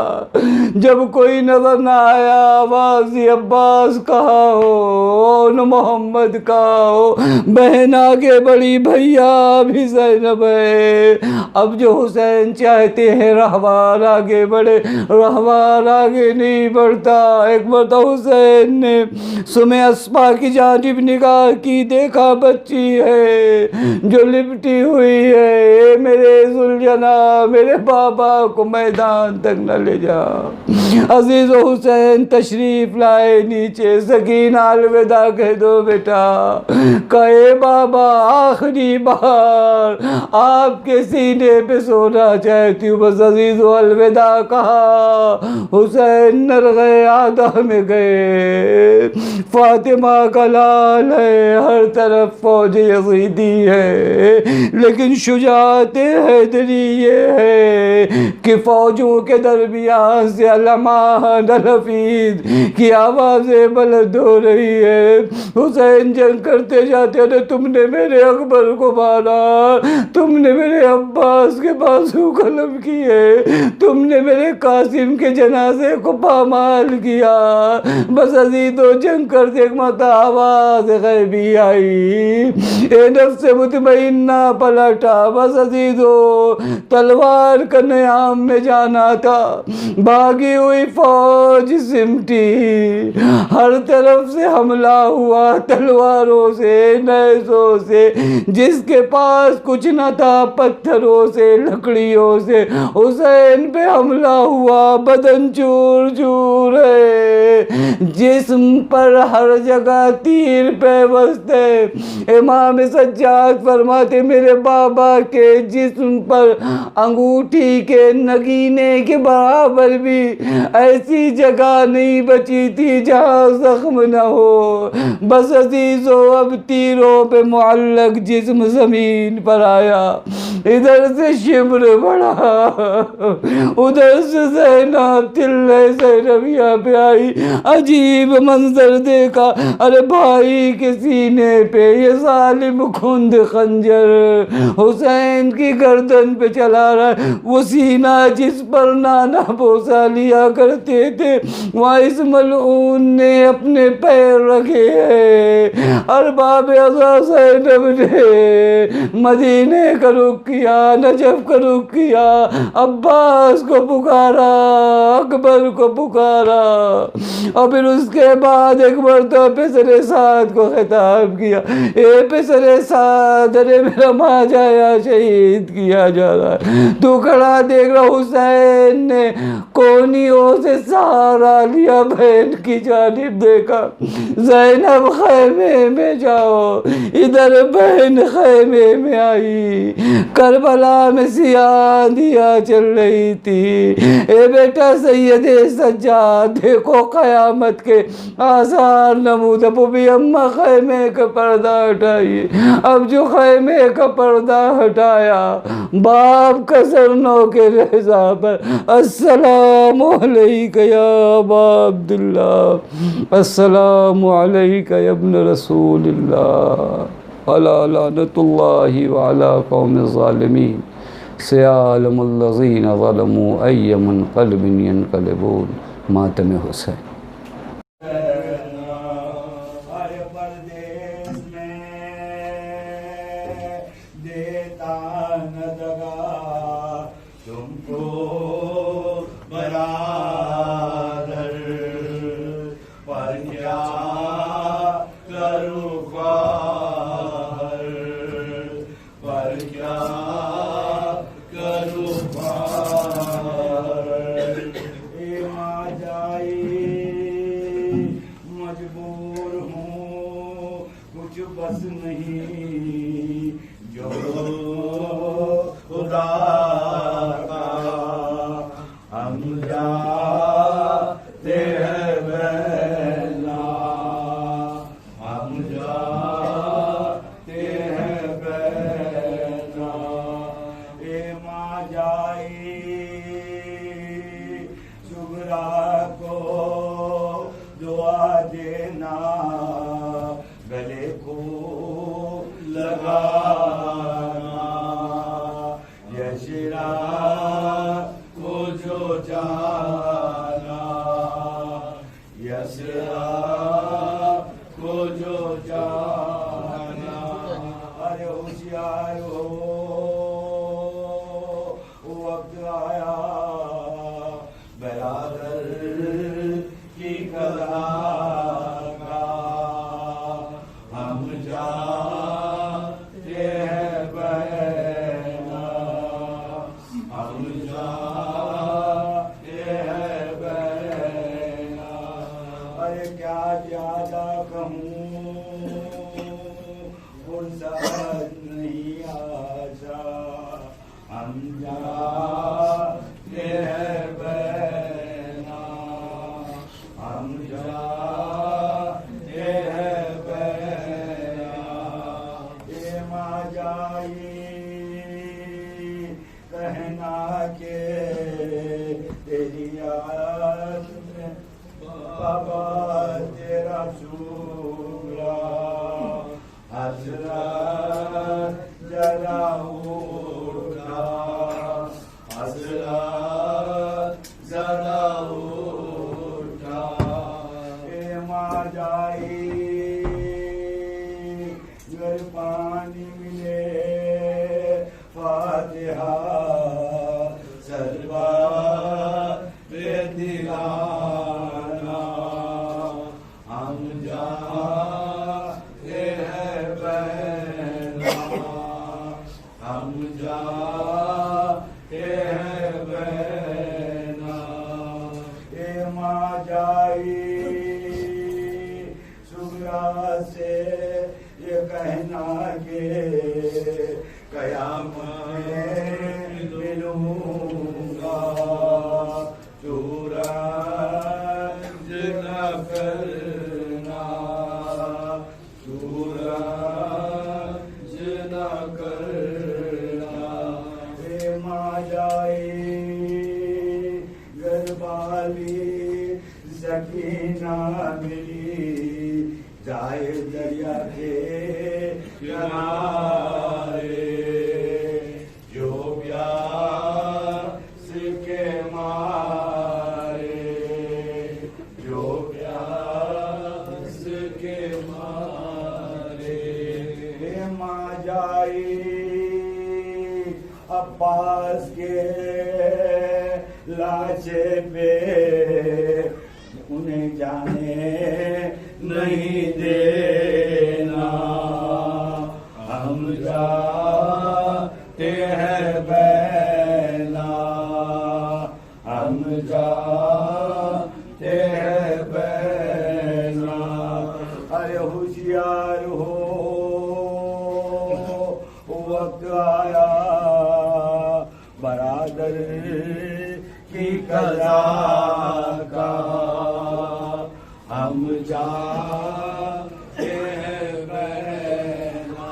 جب کوئی نظر نہ آیا آواز عباس کہا ہو، محمد کہا ہو، بہن آگے بڑی، بھیا بھی زینب ہے، اب جو حسین چاہتے ہیں رہوار آگے بڑھے، رہوار آگے نہیں بڑھتا، ایک مرتبہ حسین نے سمے اسپا کی جانب نگاہ کی، دیکھا بچی ہے جو لپٹی ہوئی ہے، میرے ذوالجناح میرے بابا کو میدان تک نہ لے جا، عزیز و حسین تشریف لائے نیچے، سکینہ الوداع کہہ دو بیٹا، کہے بابا آخری بار آپ کے سینے پہ سونا چاہتی ہوں، بس عزیز و الوداع کہا، حسین نرغے آدھا میں گئے، فاطمہ کا لال ہے، ہر طرف فوج یزیدی ہے، لیکن شجاعت حیدری یہ ہے کہ فوجوں کے درمیان سے علمان الحفیظ کی آوازیں بلند ہو رہی ہے، حسین جنگ کرتے جاتے ہیں، تم نے میرے اکبر کو مارا، تم نے میرے عباس کے بازو قلم کیے، تم نے میرے قاسم کے جنازے کو پامال کیا، بس عزیزو جنگ کرتے ایک مرتبہ آواز غیبی آئی، اے نفس مطمئنہ پلٹا، بس عزیزو تلوار کا نیام میں جانا تھا، بھاگی ہوئی فوج سمٹی، ہر طرف سے حملہ ہوا تلواروں سے، نئے پتھروں سے، جس کے پاس کچھ نہ تھا، پتھروں سے، لکڑیوں سے حسین پہ حملہ ہوا، بدن چور چور ہے، جسم پر ہر جگہ تیر پیوست ہے۔ امام سجاد فرماتے میرے بابا کے جسم پر انگوٹھی کے نگینے کے برابر بھی ایسی جگہ نہیں بچی تھی جہاں زخم نہ ہو۔ بس عزیزو اب تیروں پہ معلق جسم زمین پر آیا، ادھر سے شبر بڑھا، ادھر سے زینب تلے زینبیہ پہ آئی، عجیب منظر دیکھا، ارے بھائی کے سینے پہ یہ ظالم کھند خنجر حسین کی گردن پہ چلا رہا ہے، وہ سینہ جس پر نانا بوسہ لیا کرتے تھے، وہاں اس ملعون نے اپنے پیر رکھے ہیں۔ ارباب عزا زینب نے مدینے کا رخ کیا، نجف کا رخ کیا، عباس کو پکارا، اکبر کو پکارا، اور پھر اس کے بعد ایک مرتبہ پسر سعد کو خطاب کیا، اے پسر سعد، ارے میرا ماں جایا شہید کیا جا رہا ہے، تو کھڑا دیکھ رہا۔ حسین نے کونیوں سے سہارا لیا، بہن کی جانب دیکھا، زینب خیمے میں جاؤ، ادھر بہن خیمے میں آئی۔ کربلا میں سیاہ دیا چل رہی تھی، اے بیٹا سید سجاد، دیکھو قیامت کے آثار نمود۔ ابو بھی اماں خیمے کا پردہ ہٹائی، اب جو خیمے کا پردہ ہٹایا، باپ کا سر نو کے رضا پر، السلام علیک یا ابا عبداللہ، السلام علیک یا ابن رسول اللہ، علی لعنت اللہ وعلی قوم الظالمین، سیعلم الذین ظلموا ای منقلب ینقلبون۔ ماتم حسین۔ بس نہیں جو خدا کا ہم جاتے ہیں بینا، ہم جاتے ہیں بینا، اے ماں جائی شبرا کو دعا دینا، گلے کو لگانا، یشرا کو جو جانا، یشرا کو جو جانا، ارے ہوشیار ہو وقت آیا برادر کی کلا کا، ہم جاتے ہیں بینا، ہم جاتے ہیں بینا، ارے کیا زیادہ کہوں فرصت نہیں آجا، ہم جاتے ہیں بینا، ہم جاتے ہیں بینا، اے ماں جائی کہنا کہ تیری یاد میں بابا تیرا چورا، حسرت جلا اٹھا، حسرت جلا اٹھا، اے ماں جائی گر پانی ملے فاتحہ سلوا بے دلانا، ہم جاتے ہیں بینا، ہم جاتے ہیں بینا اے ماں جائی سغرا سے یہ کہنا کہ قیامت میں ملوں گا سورج نہ کرنا سورج نہ کرنا اے ماں جائی گھر والی سکینہ ملی جائے دریا کے کنارے جو پیاس کے مارے جو پیاس کے مارے اے ماں جائی عباس کے لاشے پہ انہیں جانے نہیں دینا ہم جاتے ہیں بینا ہم جاتے ہیں بینا ارے ہوشیار ہو وقت آیا برادر کی قضا کا ہم جاتے ہیں بینا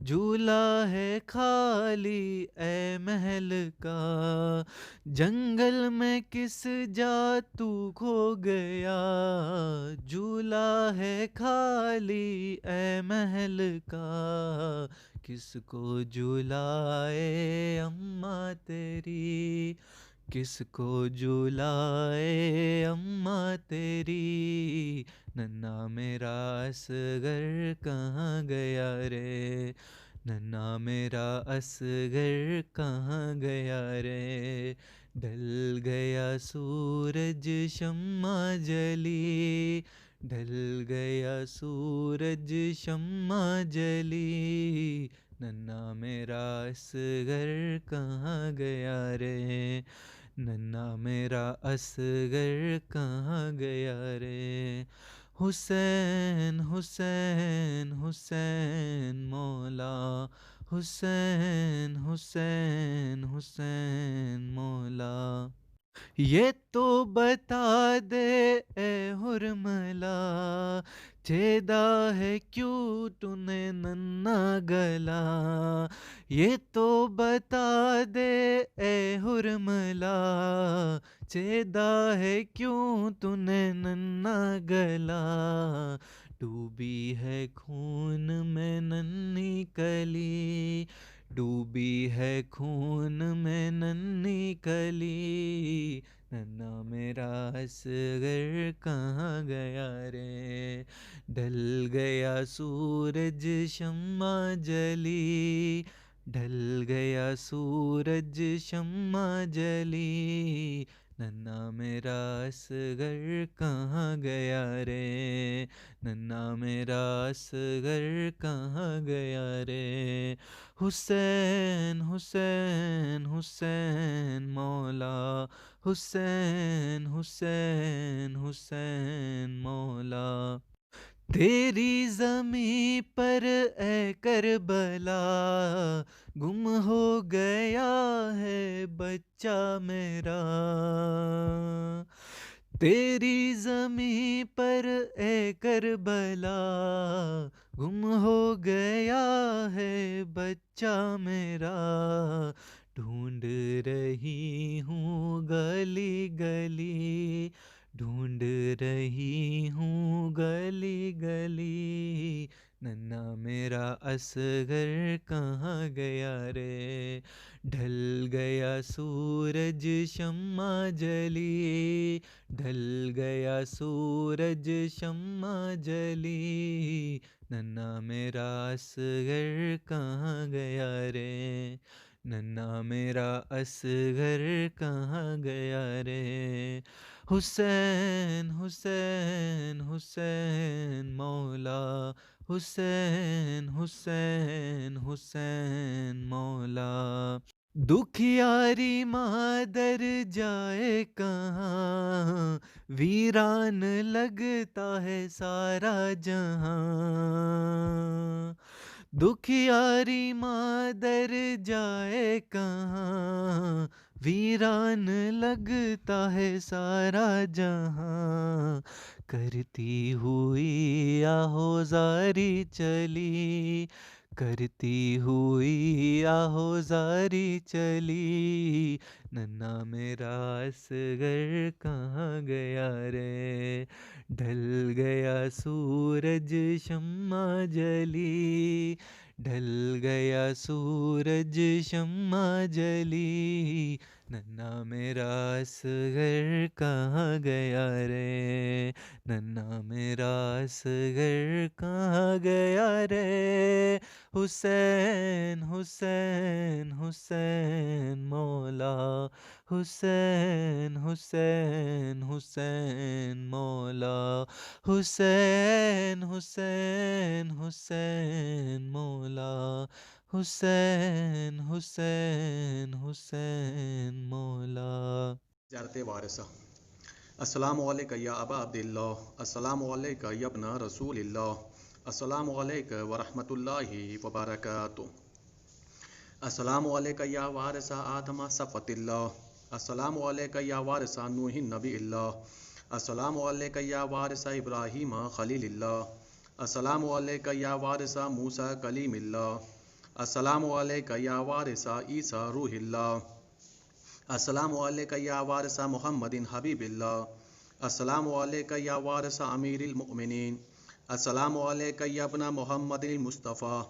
جھولا ہے خالی اے محل کا، جنگل میں کس جا تو کھو گیا، جھولا ہے خالی اے محل کا، کس کو جھولائے اماں تیری، کس کو جھولائے اماں تیری، ننھا میرا اصغر کہاں گیا رے، ننھا میرا اصغر کہاں گیا رے، ڈھل گیا سورج شمع جلی، ڈھل گیا سورج شمع جلی، ننھا میرا اصغر کہاں گیا رے، ننھا میرا اصغر کہاں گیا رے، حسین حسین حسین مولا، حسین حسین حسین مولا، یہ تو بتا دے اے حرملا، چھیدا ہے کیوں تو نے ننھا گلا، یہ تو بتا دے اے حرملا، چھیدا ہے کیوں تو نے ننھا گلا، ڈوبی ہے خون میں ننھی کلی، ڈوبی ہے خون میں ننھی کلی، ننھا میرا اصغر کہاں گیا رے، ڈھل گیا سورج شمع جلی، ڈھل گیا سورج شمع جلی، ننھا میرا اصغر کہاں گیا رے، ننھا میرا اصغر کہاں گیا رے، حسین حسین حسین مولا، حسین حسین حسین مولا، تیری زمیں پر اے کربلا، گم ہو گیا ہے بچہ میرا، تیری زمیں پر اے کربلا، گم ہو گیا ہے بچہ میرا، ڈھونڈ رہی ہوں گلی گلی، ڈھونڈ رہی ہوں گلی گلی، ننھا میرا اصغر کہاں گیا رے، ڈھل گیا سورج شمع جلی، ڈھل گیا سورج شمع جلی، ننھا میرا اصغر کہاں گیا رے، ننھا میرا اصغر کہاں گیا رے، حسین حسین حسین مولا، حسین حسین حسین مولا، دکھیاری مادر جائے کہاں، ویران لگتا ہے سارا جہاں، دکھیاری مادر جائے کہاں، ویران لگتا ہے سارا جہاں، کرتی ہوئی آہوزاری چلی، کرتی ہوئی آہوزاری چلی، ننھا میرا اصغر کہاں گیا رے، ڈھل گیا سورج شمع جلی، ڈھل گیا سورج شمع جلی، ننھا میرا اصغر کہاں گیا رے، ننھا میرا اصغر کہاں گیا رے، حسین حسین حسین مولا، حسین حسین حسین مولا، حسین حسین حسین مولا، حسین حسین حسین مولا، زیارت وارثہ۔ السلام علیکہ یا ابا عبداللہ، السلام علیکہ یا ابن رسول اللہ، السلام علیکہ ورحمۃ اللہ وبرکاتہ، السلام علیکہ یا وارث آدم صفوت اللہ، السلام علیکہ یا وارث نوح نبی اللہ، السلام علیکہ یا وارث ابراہیم خلیل اللہ، السلام علیکہ یا وارث موسیٰ کلیم اللہ، السلام علیکہ یا وارث عیسیٰ روح اللہ، السلام علیکہ یا وارث محمد حبیب اللہ، السلام علیکہ یا وارث امیر المؤمنین، السلام علیکہ یا ابن محمد المصطفیٰ،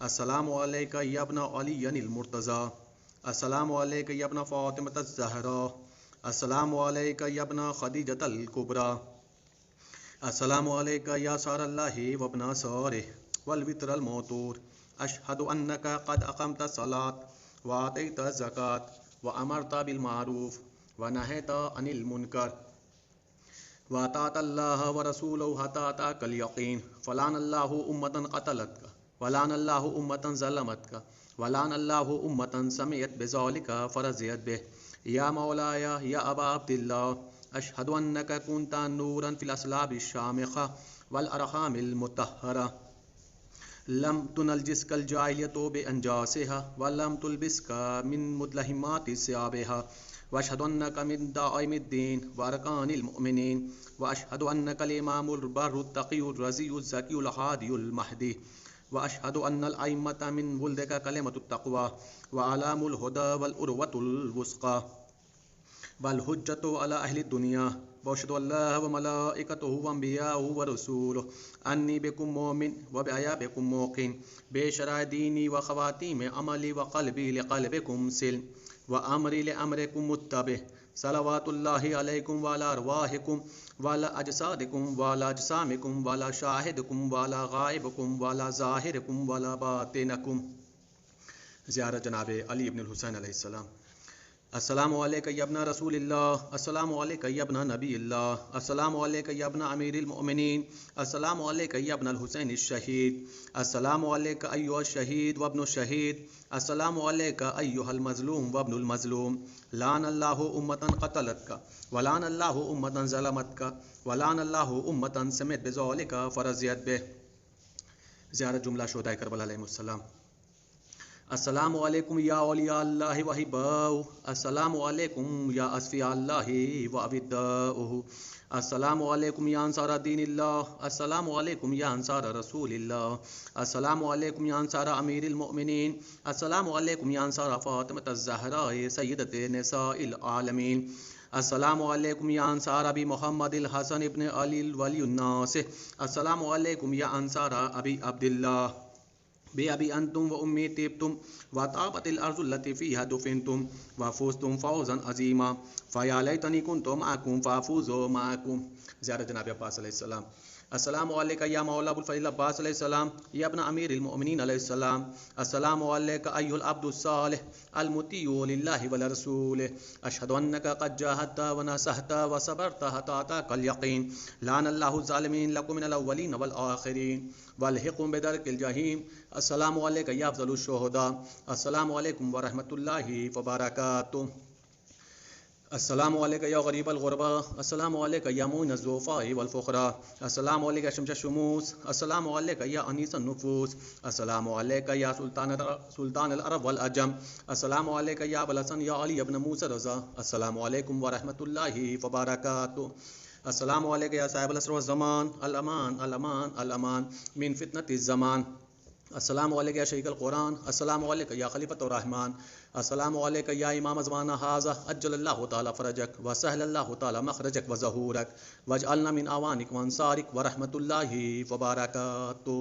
السلام علیکہ یا ابن علی المرتضیٰ، السلام علیکہ یا ابن فاطمۃ الزہراء، السلام علیکہ یا ابن خدیجۃ الکبریٰ، السلام علیکہ یا سار اللہ وابن سارہ والوتر الموتور، اشہد انک قد اقمت الصلاۃ وآتیت الزکاۃ وامرت بالمعروف ونہیت عن المنکر وأطعت اللہ ورسولہ حتی أتاک الیقین، فلعن اللہ امۃ قتلتک ولعن اللہ امۃ ظلمتک ولعن اللہ امۃ سمعت بذلک فرضیت بہ، یا مولایا یا ابا عبد اللہ، اشہد انک کنت نورا فی الاصلاب الشامخہ والارحام المطہرہ، لم تنجسک الجاہلیۃ بانجاسها ولم تلبسک من مدلہمات ثیابها، واشهد انك من دعائم الدين واركان المؤمنين، واشهد انك الامام البر التقي الرزي الزكي الهادي المهدي، واشهد ان الائمه من ولدك كلمه التقوى واعلام الهدى والعروه الوثقى والحجة على اهل الدنيا، واشهد ان الله وملائكته وانبياءه ورسوله انی بكم مؤمن وبآياتكم موقن، بشرائع دینی وخواتیم عملی وقلبی لقلبكم سلم وامری لامرکم متبع، صلوات اللہ علیکم وعلی ارواحکم وعلی اجسادکم وعلی اجسامکم وعلی شاہدکم وعلی غائبکم وعلی ظاہرکم وعلی باطنکم۔ زیارت جناب علی ابن الحسین علیہ السلام۔ السلام علیکہ یا ابن رسول اللہ، السلام علیکہ یا ابن نبی اللہ، السلام علیکہ یا ابن امیر المؤمنین، السلام علیکہ یا ابن الحسین الشہید، السلام علیکہ ایہا الشہید وابن الشہید، السلام علیکہ ایہا المظلوم وابن المظلوم، لعن اللہ امۃ قتلتک ولعن اللہ امۃ ظلمتک ولعن اللہ امۃ سمعت بذلک فرضیت بہ۔ زیارت جملہ شہدائے کربلا علیہم السلام۔ السلام علیکم یا اولیاء اللہ وحباؤہ، السلام علیکم یا اصفیاء اللہ وابداؤہ، السلام علیکم یا انصار دین اللہ، السلام علیکم یا انصار رسول اللہ، السلام علیکم یا انصار امیر المؤمنین، السلام علیکم یا انصار فاطمۃ الزہراء سیدۃ نساء العالمین، السلام علیکم یا انصار ابی محمد الحسن ابن علی ولی الناس، السلام علیکم یا انصار ابی عبداللہ، بأبی انتم و امی طبتم وطابت الارض التي فيها دفنتم وفزتم فوزا عظیما، فیا لیتنی کنت معکم فافوز معکم۔ زیارت جناب عباس علیہ السلام۔ السلام علیکہ یا مولا ابو الفضل عباس علیہ السلام، یا ابن امیر المؤمنین علیہ السلام، السلام علیکہ ایھا العبد الصالح المطیع للہ ولرسولہ، اشہد انک قد جاہدت ونصحت وصبرت حتی اتاک الیقین، لعن اللہ الظالمین لکم من الاولین والآخرین والحقهم بدرک الجحیم، السلام علیکہ یا افضل الشہداء، السلام علیکم ورحمۃ اللہ وبرکاتہ، السلام علیکہ یا غریب الغرباء، السلام علیکہ یا معین الضعفاء والفقراء، السلام علیکہ شمس الشموس، السلام علیکہ یا انیس النفوس، السلام علیکہ یا سلطان العرب والعجم، السلام علیکہ یا ابو الحسن یا علی ابن موسیٰ رضا، السلام علیکم ورحمۃ اللہ وبرکاتہ، السلام علیکہ یا صاحب العصر والزمان، الامان الامان الامان من فتنۃ الزمان، السلام علیکہ یا شیخ القرآن، السلام علیکہ یا خلیفۃ الرحمن، السلام علیکہ یا امام زمان ھذا، اجل اللہ تعالی فرجک وسہل اللہ تعالی مخرجک وظہورک واجعلنا من اعوانک وانصارک ورحمۃ اللہ وبرکاتہ۔